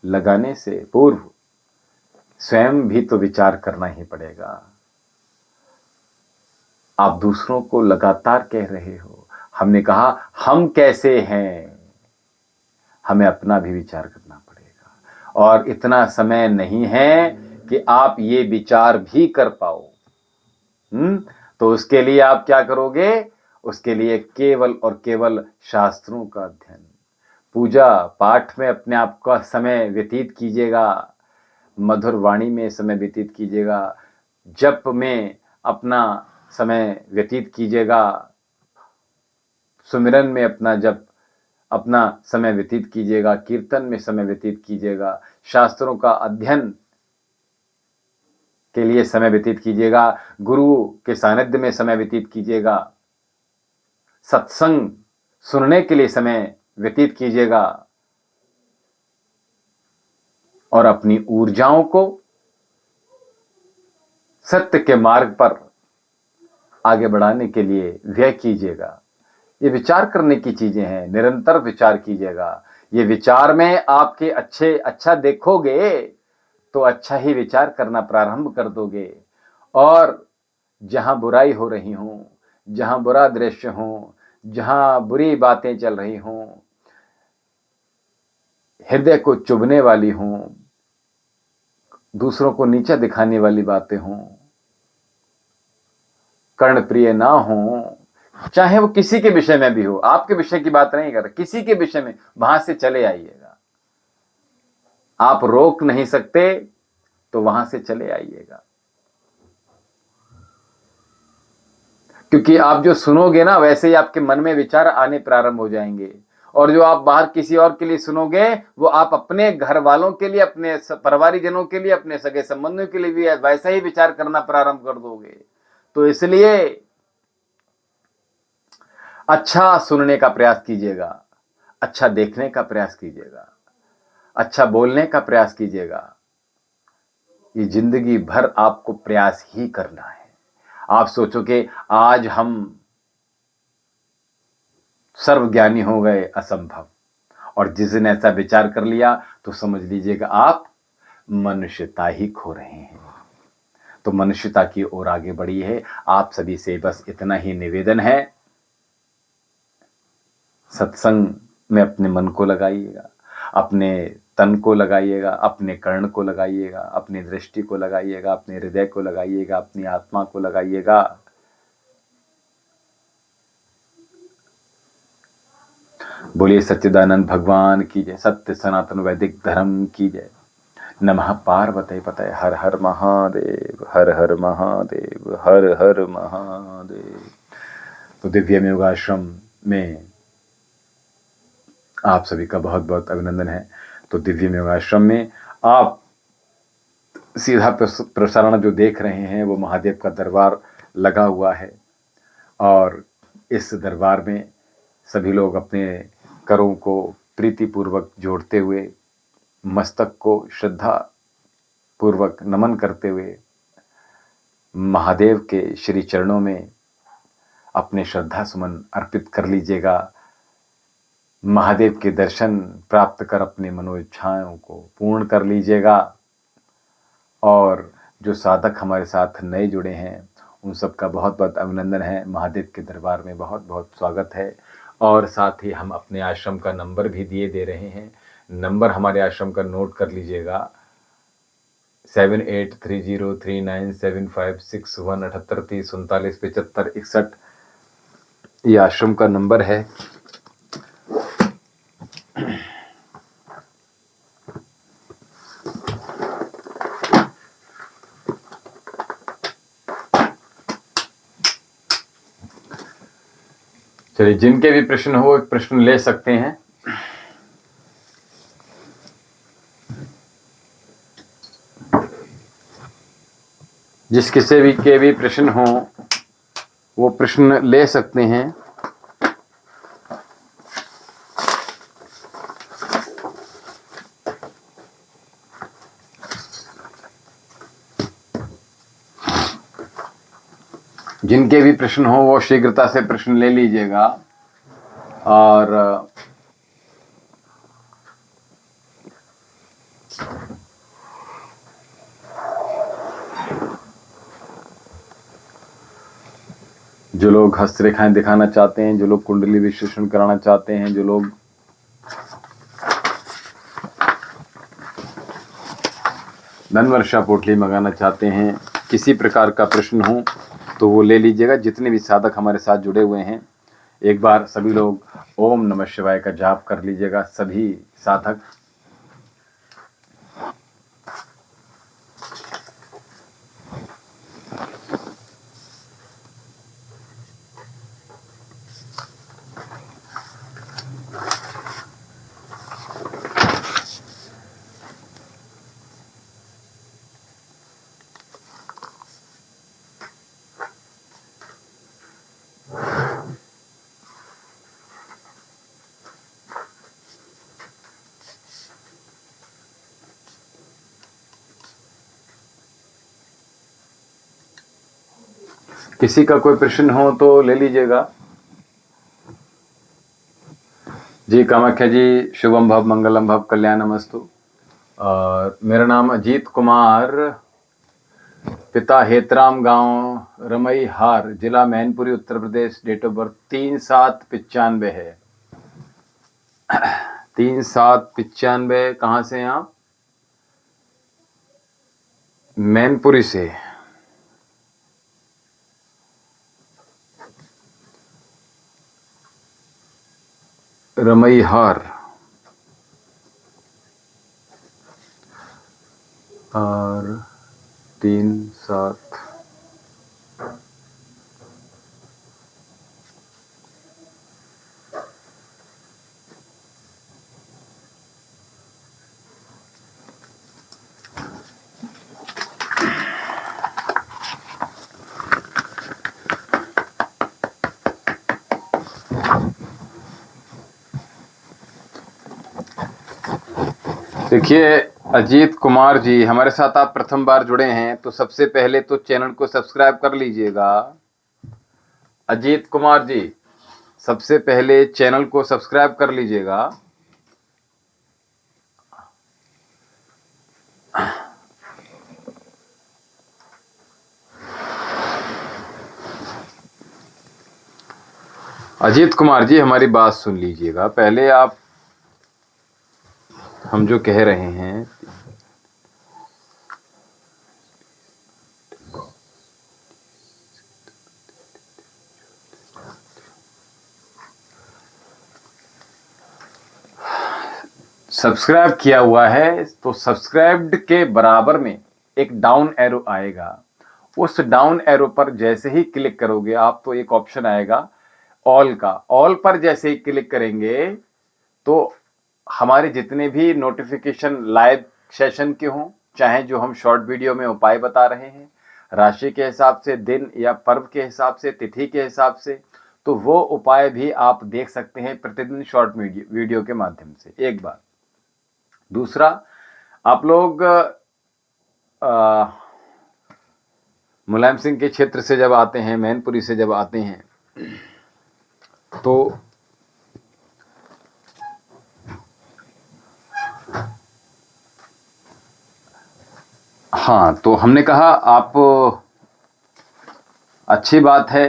लगाने से पूर्व स्वयं भी तो विचार करना ही पड़ेगा। आप दूसरों को लगातार कह रहे हो। हमने कहा हम कैसे हैं, हमें अपना भी विचार करना पड़ेगा। और इतना समय नहीं है कि आप ये विचार भी कर पाओ। तो उसके लिए आप क्या करोगे? उसके लिए केवल और केवल शास्त्रों का अध्ययन, पूजा पाठ में अपने आप का समय व्यतीत कीजिएगा, मधुर वाणी में समय व्यतीत कीजिएगा, जप में अपना समय व्यतीत कीजिएगा, सुमिरन में अपना समय व्यतीत कीजिएगा, कीर्तन में समय व्यतीत कीजिएगा, शास्त्रों का अध्ययन के लिए समय व्यतीत कीजिएगा, गुरु के सानिध्य में समय व्यतीत कीजिएगा, सत्संग सुनने के लिए समय व्यतीत कीजिएगा, और अपनी ऊर्जाओं को सत्य के मार्ग पर आगे बढ़ाने के लिए व्यय कीजिएगा। ये विचार करने की चीजें हैं, निरंतर विचार कीजिएगा। ये विचार में आपके अच्छा देखोगे तो अच्छा ही विचार करना प्रारंभ कर दोगे। और जहां बुराई हो रही हो, जहां बुरा दृश्य हो, जहां बुरी बातें चल रही हो, हृदय को चुभने वाली हो, दूसरों को नीचा दिखाने वाली बातें हों, कर्णप्रिय ना हो, चाहे वो किसी के विषय में भी हो, आपके विषय की बात नहीं कर रहा, किसी के विषय में, वहां से चले आइएगा। आप रोक नहीं सकते तो वहां से चले आइएगा। क्योंकि आप जो सुनोगे ना, वैसे ही आपके मन में विचार आने प्रारंभ हो जाएंगे। और जो आप बाहर किसी और के लिए सुनोगे वो आप अपने घर वालों के लिए, अपने परिवारीजनों के लिए, अपने सगे संबंधियों के लिए भी वैसा ही विचार करना प्रारंभ कर दोगे। तो इसलिए अच्छा सुनने का प्रयास कीजिएगा, अच्छा देखने का प्रयास कीजिएगा, अच्छा बोलने का प्रयास कीजिएगा। ये जिंदगी भर आपको प्रयास ही करना है। आप सोचो कि आज हम सर्वज्ञानी हो गए, असंभव। और जिस दिन ऐसा विचार कर लिया तो समझ लीजिएगा आप मनुष्यता ही खो रहे हैं। तो मनुष्यता की ओर आगे बढ़ी है। आप सभी से बस इतना ही निवेदन है, सत्संग में अपने मन को लगाइएगा, अपने तन को लगाइएगा, अपने कर्ण को लगाइएगा, अपनी दृष्टि को लगाइएगा, अपने हृदय को लगाइएगा, अपनी आत्मा को लगाइएगा। बोलिए सच्चिदानंद भगवान की जय, सत्य सनातन वैदिक धर्म की जय। नमः पार्वती पतये, हर हर महादेव, हर हर महादेव, हर हर महादेव। तो दिव्य योगाश्रम में आप सभी का बहुत बहुत अभिनंदन है। तो दिव्य योगाश्रम में आप सीधा प्रसारण जो देख रहे हैं वो महादेव का दरबार लगा हुआ है, और इस दरबार में सभी लोग अपने करों को प्रीतिपूर्वक जोड़ते हुए, मस्तक को श्रद्धा पूर्वक नमन करते हुए महादेव के श्री चरणों में अपने श्रद्धा सुमन अर्पित कर लीजिएगा। महादेव के दर्शन प्राप्त कर अपने मनोइच्छाओं को पूर्ण कर लीजिएगा। और जो साधक हमारे साथ नए जुड़े हैं उन सबका बहुत बहुत अभिनंदन है। महादेव के दरबार में बहुत बहुत स्वागत है। और साथ ही हम अपने आश्रम का नंबर भी दे रहे हैं। नंबर हमारे आश्रम का नोट कर लीजिएगा, 7830397561 78 30 39 75 61। ये आश्रम का नंबर है। चलिए, जिनके भी प्रश्न हो प्रश्न ले सकते हैं। जिस किसी भी के भी प्रश्न हो वो प्रश्न ले सकते हैं। जिनके भी प्रश्न हो वो शीघ्रता से प्रश्न ले लीजिएगा। और जो लोग हस्तरेखाएं दिखाना चाहते हैं, जो लोग कुंडली विश्लेषण कराना चाहते हैं, जो लोग धनवर्षा पोटली मंगाना चाहते हैं, किसी प्रकार का प्रश्न हो तो वो ले लीजिएगा। जितने भी साधक हमारे साथ जुड़े हुए हैं, एक बार सभी लोग ओम नमः शिवाय का जाप कर लीजिएगा, सभी साधक। किसी का कोई प्रश्न हो तो ले लीजिएगा। जी कामाख्या जी, शुभम भव मंगलम भव कल्याणमस्तु। और मेरा नाम अजीत कुमार, पिता हेतराम, गांव रमई हार, जिला Mainpuri, Uttar Pradesh. Date of birth 3/7/95 है। 3/7/95। कहाँ से हैं आप? मैनपुरी से। रमई हार। और 3/7। देखिए अजीत कुमार जी, हमारे साथ आप प्रथम बार जुड़े हैं तो सबसे पहले तो चैनल को सब्सक्राइब कर लीजिएगा। अजीत कुमार जी, सबसे पहले चैनल को सब्सक्राइब कर लीजिएगा। अजीत कुमार जी, हमारी बात सुन लीजिएगा। पहले आप हम जो कह रहे हैं, सब्सक्राइब किया हुआ है तो सब्सक्राइब्ड के बराबर में एक डाउन एरो आएगा। उस डाउन एरो पर जैसे ही क्लिक करोगे आप तो एक ऑप्शन आएगा ऑल का। ऑल पर जैसे ही क्लिक करेंगे तो हमारे जितने भी नोटिफिकेशन लाइव सेशन के हों, चाहे जो हम शॉर्ट वीडियो में उपाय बता रहे हैं राशि के हिसाब से, दिन या पर्व के हिसाब से, तिथि के हिसाब से, तो वो उपाय भी आप देख सकते हैं प्रतिदिन शॉर्ट वीडियो के माध्यम से। एक बार दूसरा, आप लोग मुलायम सिंह के क्षेत्र से जब आते हैं, मैनपुरी से जब आते हैं तो हाँ, तो हमने कहा आप अच्छी बात है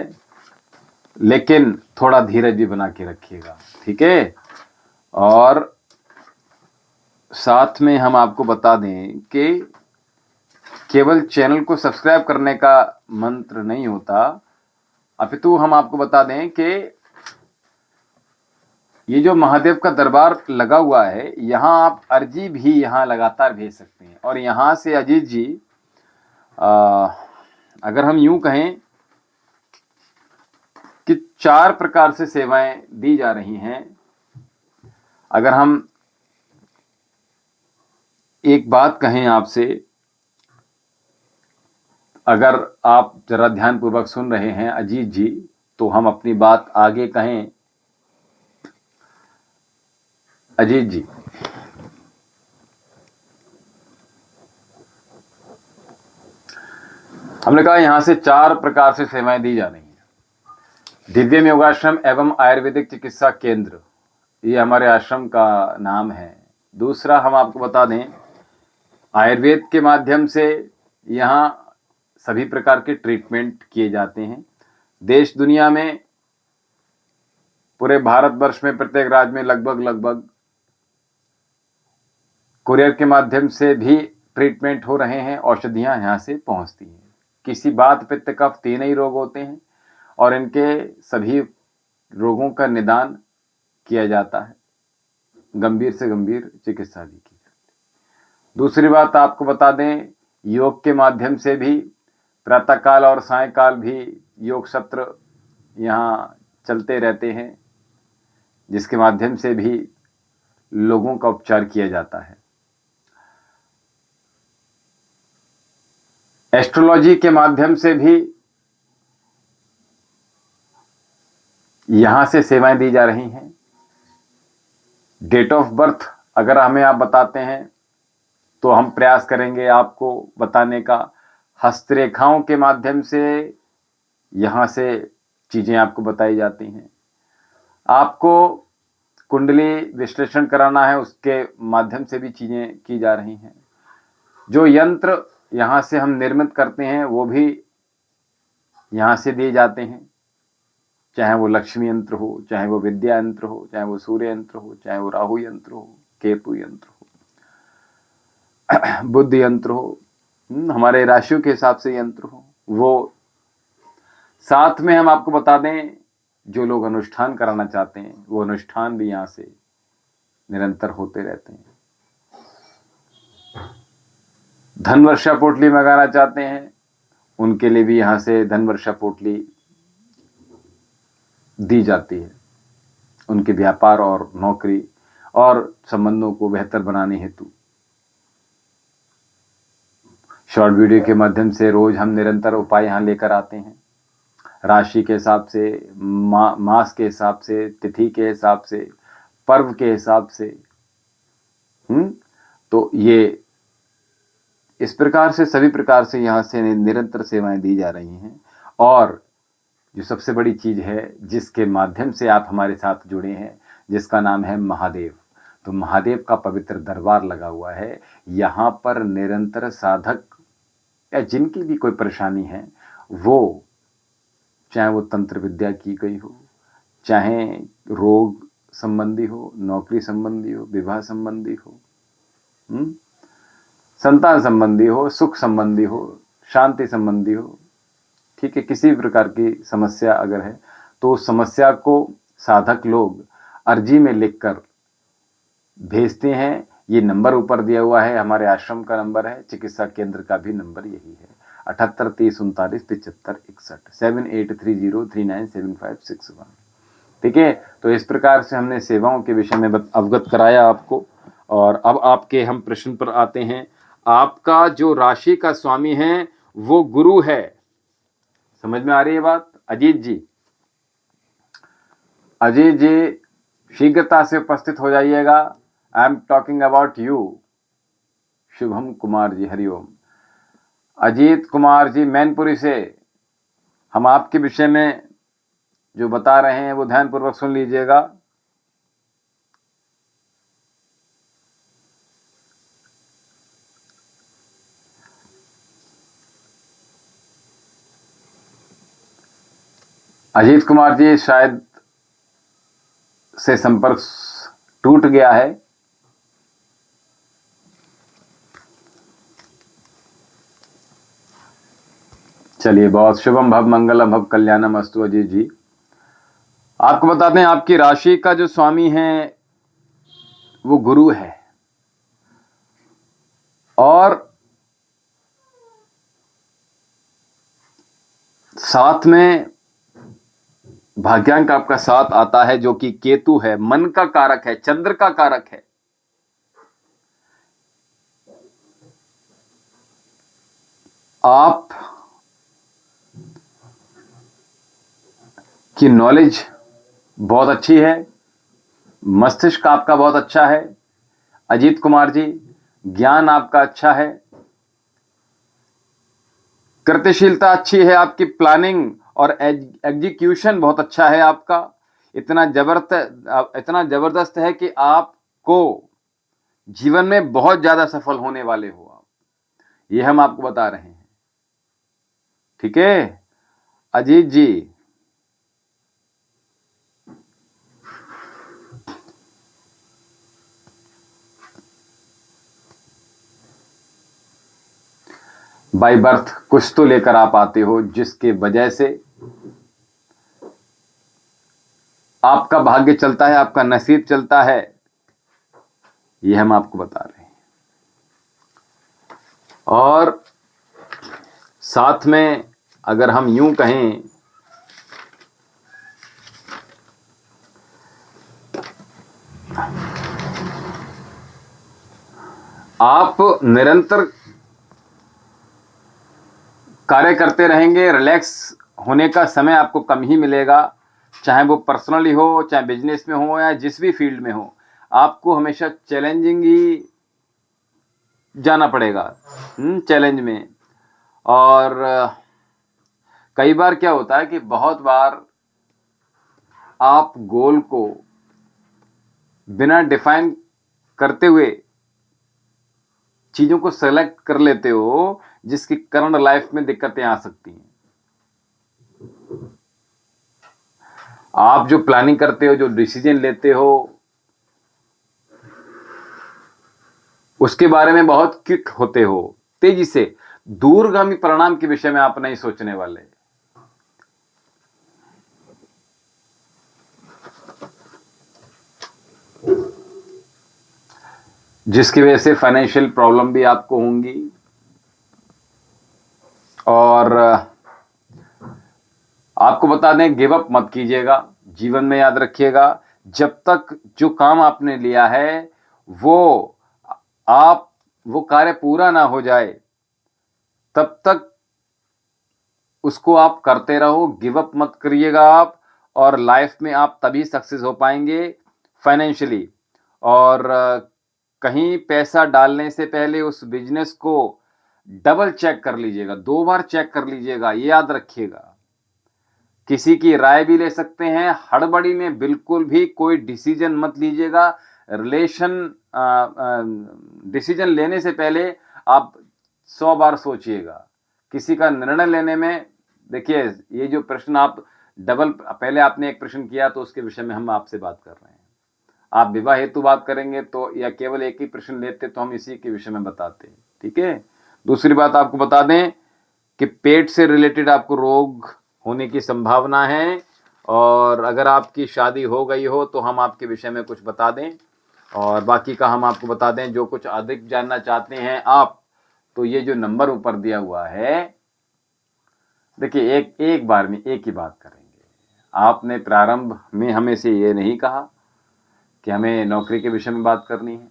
लेकिन थोड़ा धीरज भी बना के रखिएगा, ठीक है। और साथ में हम आपको बता दें कि केवल चैनल को सब्सक्राइब करने का मंत्र नहीं होता, अपितु हम आपको बता दें कि ये जो महादेव का दरबार लगा हुआ है, यहाँ आप अर्जी भी यहाँ लगातार भेज सकते हैं। और यहाँ से अजीत जी, अगर हम यूं कहें कि 4 प्रकार से सेवाएं दी जा रही हैं। अगर हम एक बात कहें आपसे, अगर आप जरा ध्यानपूर्वक सुन रहे हैं अजीत जी, तो हम अपनी बात आगे कहें। अजीत जी, हमने कहा यहां से 4 प्रकार से सेवाएं दी जा रही हैं। दिव्यम योगाश्रम एवं आयुर्वेदिक चिकित्सा केंद्र, ये हमारे आश्रम का नाम है। दूसरा, हम आपको बता दें आयुर्वेद के माध्यम से यहाँ सभी प्रकार के ट्रीटमेंट किए जाते हैं। देश दुनिया में, पूरे भारतवर्ष में, प्रत्येक राज्य में लगभग कुरियर के माध्यम से भी ट्रीटमेंट हो रहे हैं। औषधियां यहाँ से पहुंचती हैं। किसी बात, पित्त, कफ 3 ही रोग होते हैं और इनके सभी रोगों का निदान किया जाता है। गंभीर से गंभीर चिकित्सा भी की जाती है। दूसरी बात आपको बता दें, योग के माध्यम से भी प्रातःकाल और सायंकाल भी योग सत्र यहाँ चलते रहते हैं, जिसके माध्यम से भी लोगों का उपचार किया जाता है। एस्ट्रोलॉजी के माध्यम से भी यहां से सेवाएं दी जा रही हैं। डेट ऑफ बर्थ अगर हमें आप बताते हैं तो हम प्रयास करेंगे आपको बताने का। हस्तरेखाओं के माध्यम से यहां से चीजें आपको बताई जाती हैं। आपको कुंडली विश्लेषण कराना है, उसके माध्यम से भी चीजें की जा रही हैं। जो यंत्र यहां से हम निर्मित करते हैं वो भी यहां से दिए जाते हैं, चाहे वो लक्ष्मी यंत्र हो, चाहे वो विद्या यंत्र हो, चाहे वो सूर्य यंत्र हो, चाहे वो राहु यंत्र हो, केतु यंत्र हो, बुद्ध यंत्र हो, हमारे राशियों के हिसाब से यंत्र हो वो। साथ में हम आपको बता दें, जो लोग अनुष्ठान कराना चाहते हैं वो अनुष्ठान भी यहां से निरंतर होते रहते हैं। धन वर्षा पोटली मंगाना चाहते हैं उनके लिए भी यहां से धन वर्षा पोटली दी जाती है, उनके व्यापार और नौकरी और संबंधों को बेहतर बनाने हेतु। शॉर्ट वीडियो के माध्यम से रोज हम निरंतर उपाय यहां लेकर आते हैं। राशि के हिसाब से, मास के हिसाब से, तिथि के हिसाब से, पर्व के हिसाब से, तो ये इस प्रकार से सभी प्रकार से यहाँ से निरंतर सेवाएं दी जा रही हैं। और जो सबसे बड़ी चीज है जिसके माध्यम से आप हमारे साथ जुड़े हैं, जिसका नाम है महादेव। तो महादेव का पवित्र दरबार लगा हुआ है। यहाँ पर निरंतर साधक या जिनकी भी कोई परेशानी है, वो चाहे वो तंत्र विद्या की गई हो, चाहे रोग संबंधी हो, नौकरी संबंधी हो, विवाह संबंधी हो, संतान संबंधी हो, सुख संबंधी हो, शांति संबंधी हो, ठीक है, किसी भी प्रकार की समस्या अगर है तो उस समस्या को साधक लोग अर्जी में लिखकर भेजते हैं। ये नंबर ऊपर दिया हुआ है, हमारे आश्रम का नंबर है, चिकित्सा केंद्र का भी नंबर यही है, 7830397561 7830397561। ठीक है, तो इस प्रकार से हमने सेवाओं के विषय में अवगत कराया आपको। और अब आपके हम प्रश्न पर आते हैं। आपका जो राशि का स्वामी है वो गुरु है, समझ में आ रही है बात? अजीत जी, अजीत जी शीघ्रता से उपस्थित हो जाइएगा। I am talking about you. Shubham Kumar ji, Hariom. Ajit Kumar ji Mainpuri से, हम आपके विषय में जो बता रहे हैं वो ध्यानपूर्वक सुन लीजिएगा। अजीत कुमार जी शायद से संपर्क टूट गया है। चलिए, बहुत शुभम भव मंगलम भव कल्याणम अस्तु। अजीत जी, आपको बताते हैं आपकी राशि का जो स्वामी है वो गुरु है। और साथ में भाग्यांक आपका साथ आता है जो कि केतु है, मन का कारक है, चंद्र का कारक है। आप की नॉलेज बहुत अच्छी है, मस्तिष्क आपका बहुत अच्छा है अजीत कुमार जी, ज्ञान आपका अच्छा है, कृत्यशीलता अच्छी है आपकी, प्लानिंग और एग्जीक्यूशन बहुत अच्छा है आपका। इतना जबरदस्त है कि आपको जीवन में बहुत ज्यादा सफल होने वाले हो आप, ये हम आपको बता रहे हैं। ठीक है अजीत जी, बाय बर्थ कुछ तो लेकर आप आते हो जिसके वजह से आपका भाग्य चलता है, आपका नसीब चलता है, ये हम आपको बता रहे हैं। और साथ में अगर हम यूं कहें, आप निरंतर कार्य करते रहेंगे, रिलैक्स होने का समय आपको कम ही मिलेगा, चाहे वो पर्सनली हो, चाहे बिजनेस में हो, या जिस भी फील्ड में हो, आपको हमेशा चैलेंजिंग ही जाना पड़ेगा, चैलेंज में। और कई बार क्या होता है कि बहुत बार आप गोल को बिना डिफाइन करते हुए चीजों को सेलेक्ट कर लेते हो, जिसके कारण लाइफ में दिक्कतें आ सकती हैं। आप जो प्लानिंग करते हो, जो डिसीजन लेते हो, उसके बारे में बहुत क्विक होते हो, तेजी से, दूरगामी परिणाम के विषय में आप नहीं सोचने वाले। जिसकी वजह से फाइनेंशियल प्रॉब्लम भी आपको होंगी। और आपको बता दें, गिव अप मत कीजिएगा, जीवन में याद रखिएगा, जब तक जो काम आपने लिया है वो कार्य पूरा ना हो जाए तब तक उसको आप करते रहो, गिव अप मत करिएगा आप। और लाइफ में आप तभी सक्सेस हो पाएंगे फाइनेंशियली। और कहीं पैसा डालने से पहले उस बिजनेस को डबल चेक कर लीजिएगा, 2 बार चेक कर लीजिएगा, ये याद रखिएगा। किसी की राय भी ले सकते हैं, हड़बड़ी में बिल्कुल भी कोई डिसीजन मत लीजिएगा। डिसीजन लेने से पहले आप 100 बार सोचिएगा। किसी का निर्णय लेने में देखिए, ये जो प्रश्न आप डबल, पहले आपने एक प्रश्न किया तो उसके विषय में हम आपसे बात कर रहे हैं। आप विवाह हेतु बात करेंगे तो, या केवल एक ही प्रश्न लेते तो हम इसी के विषय में बताते, ठीक है। दूसरी बात आपको बता दें कि पेट से रिलेटेड आपको रोग होने की संभावना है, और अगर आपकी शादी हो गई हो तो हम आपके विषय में कुछ बता दें, और बाकी का हम आपको बता दें। जो कुछ अधिक जानना चाहते हैं आप, तो ये जो नंबर ऊपर दिया हुआ है, देखिए एक बार में एक ही बात करेंगे। आपने प्रारंभ में हमें से ये नहीं कहा कि हमें नौकरी के विषय में बात करनी है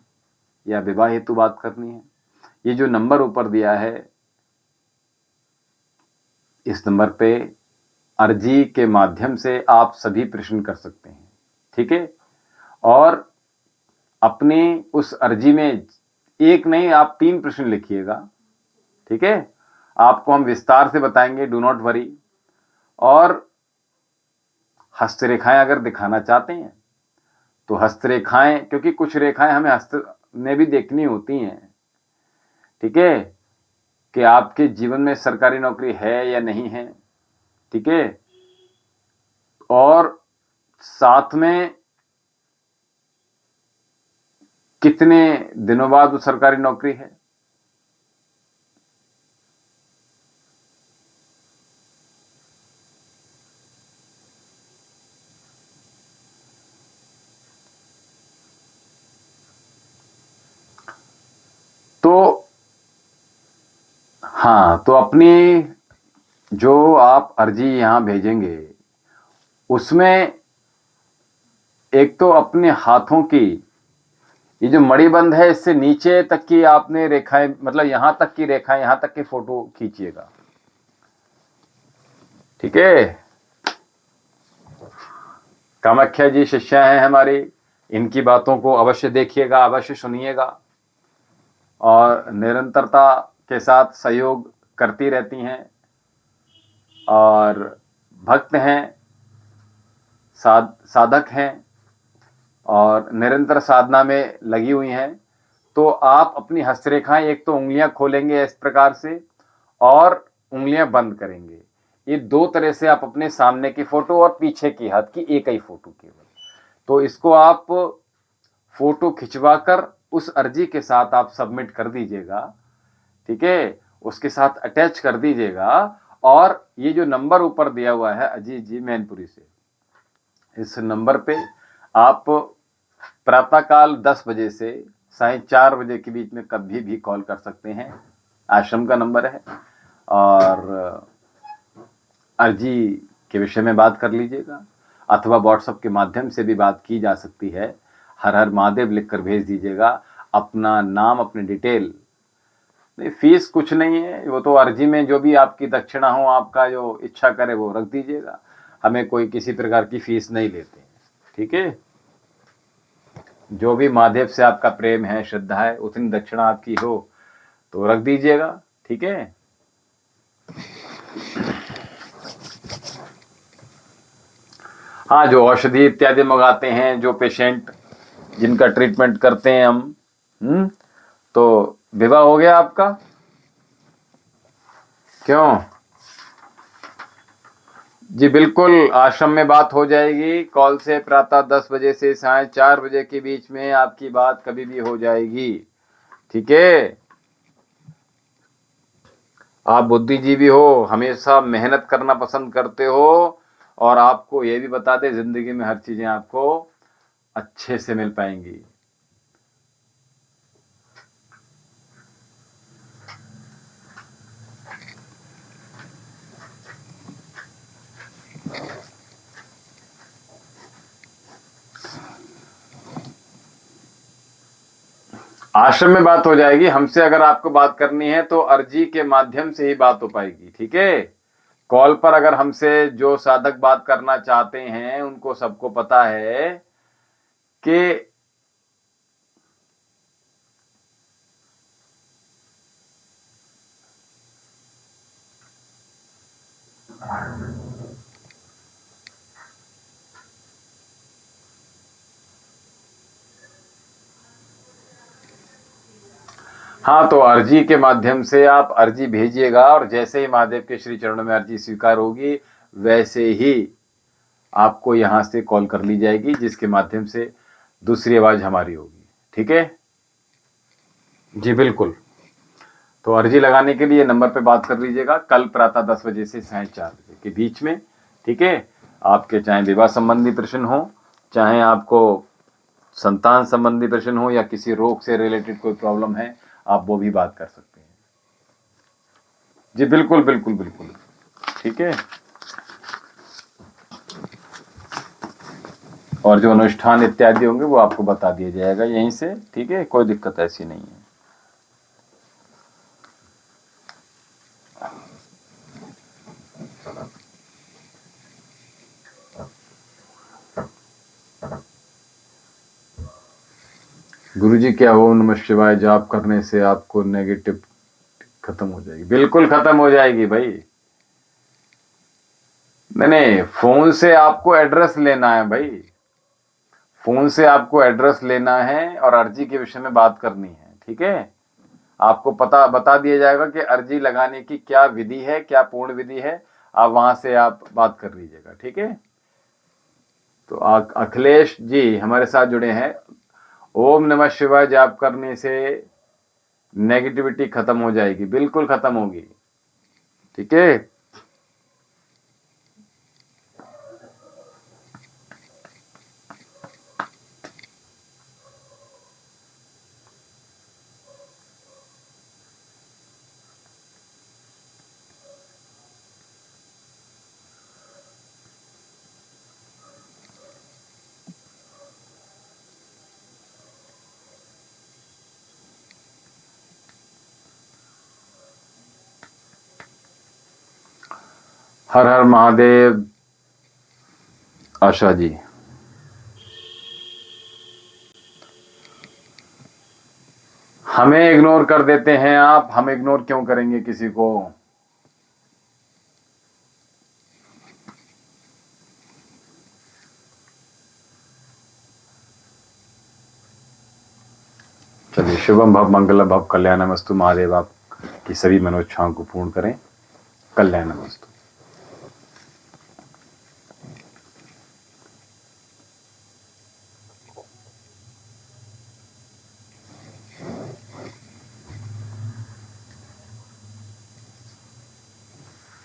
या विवाह हेतु बात करनी है। ये जो नंबर ऊपर दिया है, इस नंबर पे अर्जी के माध्यम से आप सभी प्रश्न कर सकते हैं, ठीक है। और अपनी उस अर्जी में एक नहीं, आप 3 प्रश्न लिखिएगा, ठीक है। आपको हम विस्तार से बताएंगे, डू नॉट वरी। और हस्तरेखाएं अगर दिखाना चाहते हैं तो हस्तरेखाएं, क्योंकि कुछ रेखाएं हमें हस्त में भी देखनी होती हैं, ठीक है, कि आपके जीवन में सरकारी नौकरी है या नहीं है, ठीक है। और साथ में कितने दिनों बाद वो सरकारी नौकरी है। तो हाँ, तो अपनी जो आप अर्जी यहां भेजेंगे उसमें एक तो अपने हाथों की ये जो मणिबंध है, इससे नीचे तक की आपने रेखाएं, मतलब यहां तक की रेखाएं, यहां तक की फोटो खींचिएगा, ठीक है। कामाख्या जी शिष्या हैं हमारी, इनकी बातों को अवश्य देखिएगा, अवश्य सुनिएगा, और निरंतरता के साथ सहयोग करती रहती हैं, और भक्त हैं, साधक हैं, और निरंतर साधना में लगी हुई हैं। तो आप अपनी हस्तरेखाएं, एक तो उंगलियां खोलेंगे इस प्रकार से और उंगलियां बंद करेंगे। ये 2 तरह से आप अपने सामने की फोटो और पीछे की हाथ की एक ही फोटो केवल, तो इसको आप फोटो खिंचवाकर उस अर्जी के साथ आप सबमिट कर दीजिएगा, ठीक है, उसके साथ अटैच कर दीजिएगा। और ये जो नंबर ऊपर दिया हुआ है अजीत जी मैनपुरी से, इस नंबर पे आप प्रातःकाल 10 बजे से साढ़े 4 बजे के बीच में कभी भी कॉल कर सकते हैं। आश्रम का नंबर है, और अर्जी के विषय में बात कर लीजिएगा, अथवा व्हाट्सएप के माध्यम से भी बात की जा सकती है। हर हर महादेव लिखकर भेज दीजिएगा, अपना नाम, अपनी डिटेल। नहीं, फीस कुछ नहीं है, वो तो अर्जी में जो भी आपकी दक्षिणा हो, आपका जो इच्छा करे वो रख दीजिएगा। हमें कोई किसी प्रकार की फीस नहीं लेते, ठीक है। जो भी महादेव से आपका प्रेम है, श्रद्धा है, उतनी दक्षिणा आपकी हो तो रख दीजिएगा, ठीक है। हाँ, जो औषधि इत्यादि मंगाते हैं, जो पेशेंट जिनका ट्रीटमेंट करते हैं हम, तो विवाह हो गया आपका? क्यों जी, बिल्कुल आश्रम में बात हो जाएगी। कॉल से प्रातः 10 बजे से साढ़े 4 बजे के बीच में आपकी बात कभी भी हो जाएगी, ठीक है। आप बुद्धिजीवी हो, हमेशा मेहनत करना पसंद करते हो, और आपको ये भी बता दें, जिंदगी में हर चीजें आपको अच्छे से मिल पाएंगी। आश्रम में बात हो जाएगी। हमसे अगर आपको बात करनी है तो अर्जी के माध्यम से ही बात हो पाएगी, ठीक है। कॉल पर अगर हमसे जो साधक बात करना चाहते हैं, उनको सबको पता है कि हाँ, तो अर्जी के माध्यम से आप अर्जी भेजिएगा और जैसे ही महादेव के श्री चरणों में अर्जी स्वीकार होगी वैसे ही आपको यहाँ से कॉल कर ली जाएगी, जिसके माध्यम से दूसरी आवाज हमारी होगी। ठीक है जी, बिल्कुल। तो अर्जी लगाने के लिए नंबर पे बात कर लीजिएगा कल प्रातः 10 बजे से साढ़े 4 बजे के बीच में। ठीक है, आपके चाहे विवाह संबंधी प्रश्न हो, चाहे आपको संतान संबंधी प्रश्न हो, या किसी रोग से रिलेटेड कोई प्रॉब्लम है, आप वो भी बात कर सकते हैं। जी बिल्कुल बिल्कुल बिल्कुल। ठीक है, और जो अनुष्ठान इत्यादि होंगे वो आपको बता दिया जाएगा यहीं से। ठीक है, कोई दिक्कत ऐसी नहीं है। गुरुजी, क्या ओम नमः शिवाय जाप करने से आपको नेगेटिव खत्म हो जाएगी? बिल्कुल खत्म हो जाएगी भाई। नहीं, फोन से आपको एड्रेस लेना है भाई, फोन से आपको एड्रेस लेना है और अर्जी के विषय में बात करनी है। ठीक है, आपको पता बता दिया जाएगा कि अर्जी लगाने की क्या विधि है, क्या पूर्ण विधि है, आप वहां से आप बात कर लीजिएगा। ठीक है, तो अखिलेश जी हमारे साथ जुड़े हैं। ओम नमः शिवाय जाप करने से नेगेटिविटी खत्म हो जाएगी, बिल्कुल खत्म होगी। ठीक है, हर हर महादेव। आशा जी, हमें इग्नोर कर देते हैं आप, हम इग्नोर क्यों करेंगे किसी को? चलिए, शुभम भव मंगलम भव कल्याणमस्तु। महादेव आप की सभी मनोच्छाओं को पूर्ण करें। कल्याणमस्तु।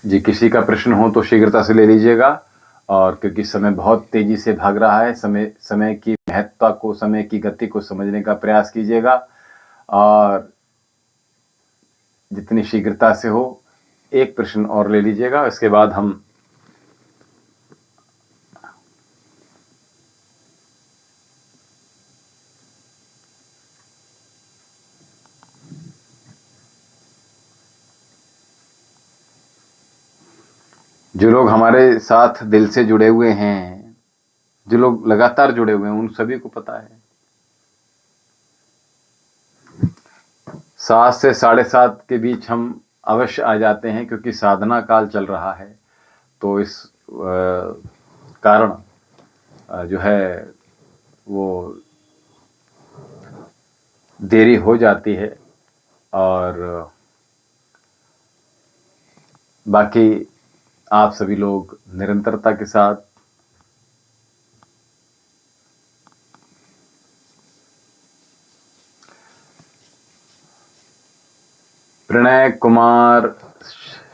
जी, किसी का प्रश्न हो तो शीघ्रता से ले लीजिएगा, और क्योंकि समय बहुत तेजी से भाग रहा है, समय की महत्ता को, समय की गति को समझने का प्रयास कीजिएगा, और जितनी शीघ्रता से हो एक प्रश्न और ले लीजिएगा। इसके बाद हम जो लोग हमारे साथ दिल से जुड़े हुए हैं, जो लोग लगातार जुड़े हुए हैं, उन सभी को पता है 7 से 7:30 के बीच हम अवश्य आ जाते हैं, क्योंकि साधना काल चल रहा है। तो इस कारण जो है वो देरी हो जाती है, और बाकी आप सभी लोग निरंतरता के साथ प्रणय कुमार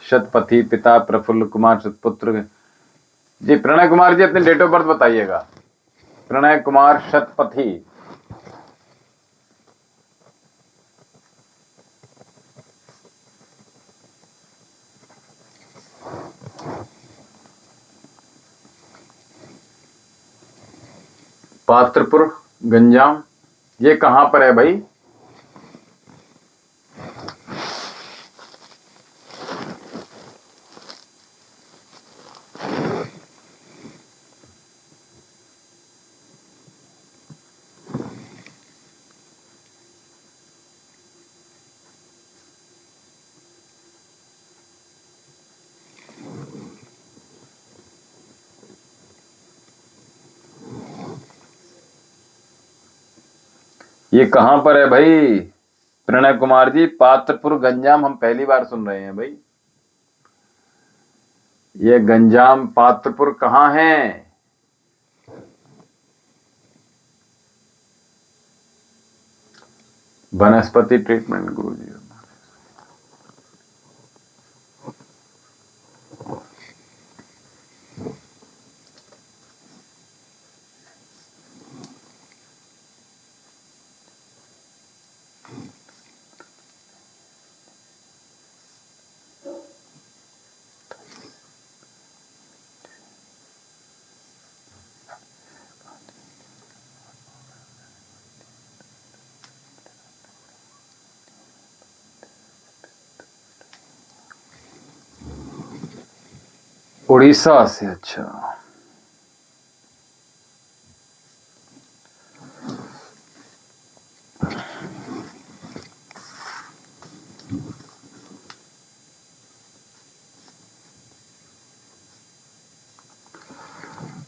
शतपथी, पिता प्रफुल्ल कुमार शतपुत्र। जी प्रणय कुमार जी, अपने डेट ऑफ बर्थ बताइएगा। प्रणय कुमार शतपथी। पात्रपुर गंजाम, ये कहां पर है भाई? ये कहाँ पर है भाई? प्रणय कुमार जी, पात्रपुर गंजाम हम पहली बार सुन रहे हैं भाई। ये गंजाम पात्रपुर कहाँ है? वनस्पति ट्रीटमेंट गुरु जी। उड़ीसा से, अच्छा।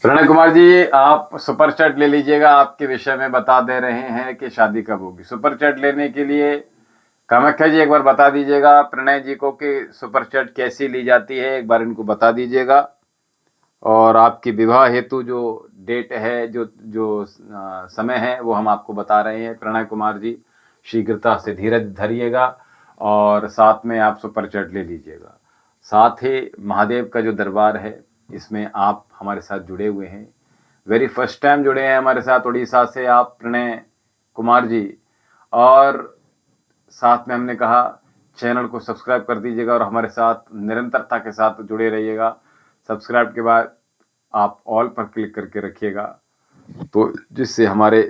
प्रणय कुमार जी, आप सुपर चैट ले लीजिएगा। आपके विषय में बता दे रहे हैं कि शादी कब होगी। सुपर चैट लेने के लिए कामाख्या जी एक बार बता दीजिएगा प्रणय जी को कि सुपर चैट कैसी ली जाती है, एक बार इनको बता दीजिएगा। और आपकी विवाह हेतु जो डेट है, जो जो समय है, वो हम आपको बता रहे हैं। प्रणय कुमार जी, शीघ्रता से धीरज धरिएगा और साथ में आप सुपर चैट ले लीजिएगा। साथ ही महादेव का जो दरबार है, इसमें आप हमारे साथ जुड़े हुए हैं। वेरी फर्स्ट टाइम जुड़े हैं हमारे साथ उड़ीसा से आप प्रणय कुमार जी। और साथ में हमने कहा चैनल को सब्सक्राइब कर दीजिएगा और हमारे साथ निरंतरता के साथ जुड़े रहिएगा। सब्सक्राइब के बाद आप ऑल पर क्लिक करके रखिएगा, तो जिससे हमारे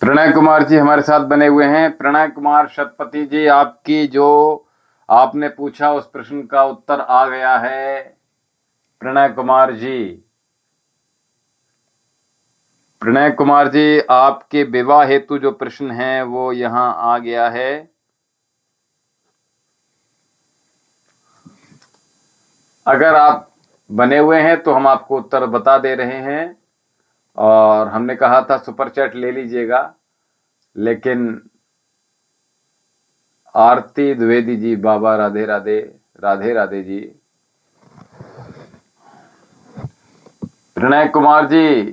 प्रणय कुमार जी हमारे साथ बने हुए हैं। प्रणय कुमार शतपथी जी, आपकी जो आपने पूछा उस प्रश्न का उत्तर आ गया है। प्रणय कुमार जी, प्रणय कुमार जी, आपके विवाह हेतु जो प्रश्न है वो यहां आ गया है। अगर आप बने हुए हैं तो हम आपको उत्तर बता दे रहे हैं। और हमने कहा था सुपर चैट ले लीजिएगा, लेकिन आरती द्विवेदी जी, बाबा राधे राधे, राधे राधे जी। प्रणय कुमार जी,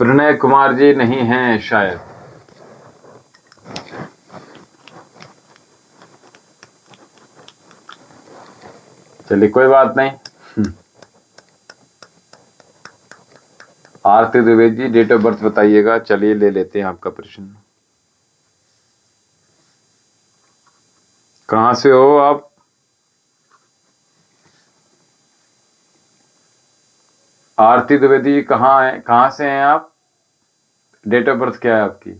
प्रणय कुमार जी नहीं हैं शायद। चलिए कोई बात नहीं। आरती Dwivedi ji, date of birth बताइएगा। चलिए ले लेते हैं आपका प्रश्न। कहां से हो आप? आरती द्विवेदी जी, कहाँ है, कहां से हैं आप? डेट ऑफ बर्थ क्या है आपकी?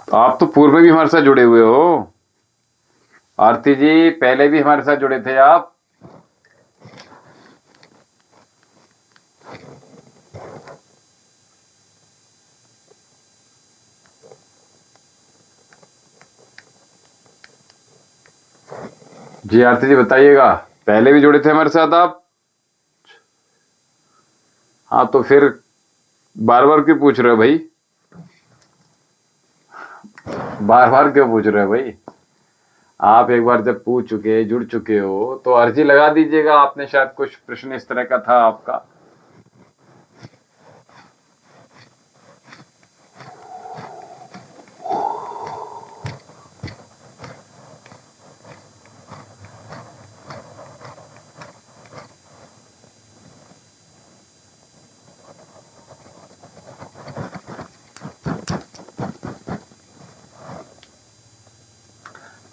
आप तो पूर्व में भी हमारे साथ जुड़े हुए हो। आरती जी, पहले भी हमारे साथ जुड़े थे आप। जी आरती जी बताइएगा, पहले भी जुड़े थे हमारे साथ आप? हाँ तो फिर बार बार क्यों पूछ रहे हो भाई? बार बार क्यों पूछ रहे हो भाई? आप एक बार जब पूछ चुके, जुड़ चुके हो तो अर्जी लगा दीजिएगा। आपने शायद कुछ प्रश्न इस तरह का था आपका।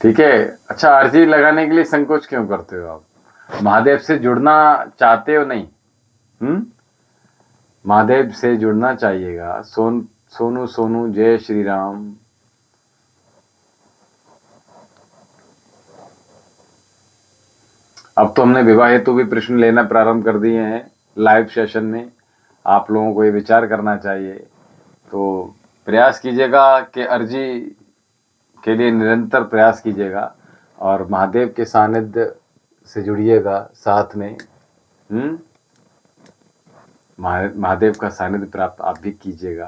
ठीक है। अच्छा, अर्जी लगाने के लिए संकोच क्यों करते हो आप? महादेव से जुड़ना चाहते हो नहीं? महादेव से जुड़ना चाहिएगा। सोनू सोनू जय श्री राम। अब तो हमने विवाह हेतु भी प्रश्न लेना प्रारंभ कर दिए हैं लाइव सेशन में। आप लोगों को ये विचार करना चाहिए, तो प्रयास कीजिएगा कि अर्जी के लिए निरंतर प्रयास कीजिएगा और महादेव के सानिध्य से जुड़िएगा साथ में। महादेव का सानिध्य प्राप्त आप भी कीजिएगा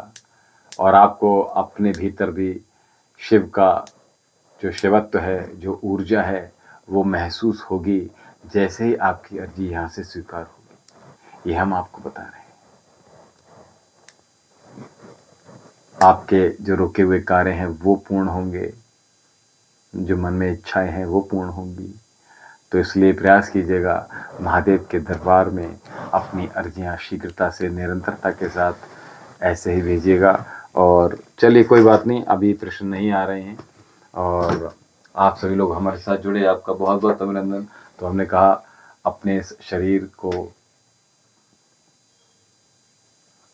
और आपको अपने भीतर भी शिव का जो शिवत्व है, जो ऊर्जा है, वो महसूस होगी जैसे ही आपकी अर्जी यहाँ से स्वीकार होगी। ये हम आपको बता रहे हैं। आपके जो रुके हुए कार्य हैं वो पूर्ण होंगे, जो मन में इच्छाएं हैं वो पूर्ण होंगी। तो इसलिए प्रयास कीजिएगा महादेव के दरबार में अपनी अर्जियां शीघ्रता से, निरंतरता के साथ ऐसे ही भेजिएगा। और चलिए कोई बात नहीं, अभी प्रश्न नहीं आ रहे हैं और आप सभी लोग हमारे साथ जुड़े, आपका बहुत बहुत अभिनंदन। तो हमने कहा अपने शरीर को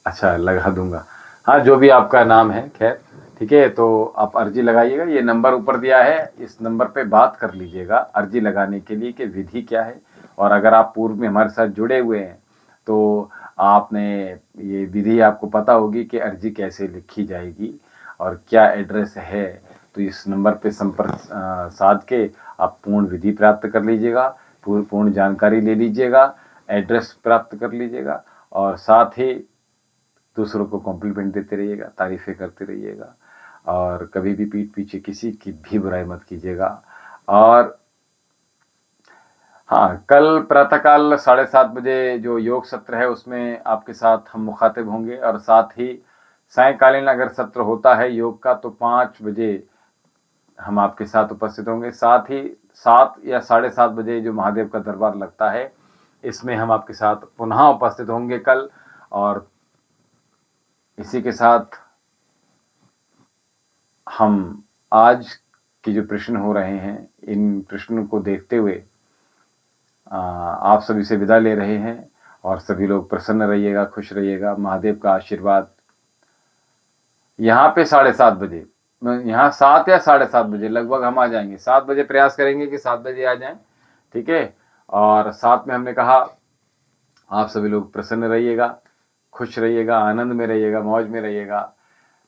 अच्छा लगा दूंगा। हाँ, जो भी आपका नाम है, खैर ठीक है। तो आप अर्जी लगाइएगा, ये नंबर ऊपर दिया है, इस नंबर पे बात कर लीजिएगा अर्जी लगाने के लिए कि विधि क्या है। और अगर आप पूर्व में हमारे साथ जुड़े हुए हैं तो आपने ये विधि आपको पता होगी कि अर्जी कैसे लिखी जाएगी और क्या एड्रेस है। तो इस नंबर पे संपर्क साध के आप पूर्ण विधि प्राप्त कर लीजिएगा, पूर्ण जानकारी ले लीजिएगा, एड्रेस प्राप्त कर लीजिएगा और साथ ही दूसरों को कॉम्प्लीमेंट देते रहिएगा, तारीफ़ें करते रहिएगा और कभी भी पीठ पीछे किसी की भी बुराई मत कीजिएगा। और हाँ, कल प्रातःकाल 7:30 बजे जो योग सत्र है उसमें आपके साथ हम मुखातिब होंगे और साथ ही सायंकालीन अगर सत्र होता है योग का तो 5 बजे हम आपके साथ उपस्थित होंगे। साथ ही 7 या 7:30 बजे जो महादेव का दरबार लगता है इसमें हम आपके साथ पुनः उपस्थित होंगे कल। और इसी के साथ हम आज के जो प्रश्न हो रहे हैं इन प्रश्नों को देखते हुए आप सभी से विदा ले रहे हैं। और सभी लोग प्रसन्न रहिएगा, खुश रहिएगा, महादेव का आशीर्वाद। यहाँ पे 7:30 बजे, यहाँ 7 या 7:30 बजे लगभग हम आ जाएंगे। 7 बजे प्रयास करेंगे कि 7 बजे आ जाएं, ठीक है। और साथ में हमने कहा आप सभी लोग प्रसन्न रहिएगा, खुश रहिएगा, आनंद में रहिएगा, मौज में रहिएगा,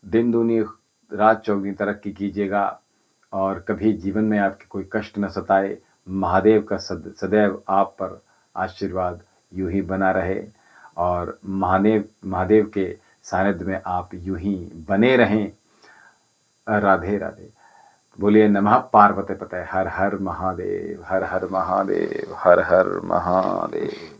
दिन दूनी रात चौगुनी तरक्की कीजिएगा और कभी जीवन में आपके कोई कष्ट न सताए। महादेव का सदैव आप पर आशीर्वाद यूं ही बना रहे और महादेव के सानिध्य में आप यूं ही बने रहें। राधे राधे। बोलिए नमः पार्वती पते। हर हर महादेव, हर हर महादेव, हर हर महादेव।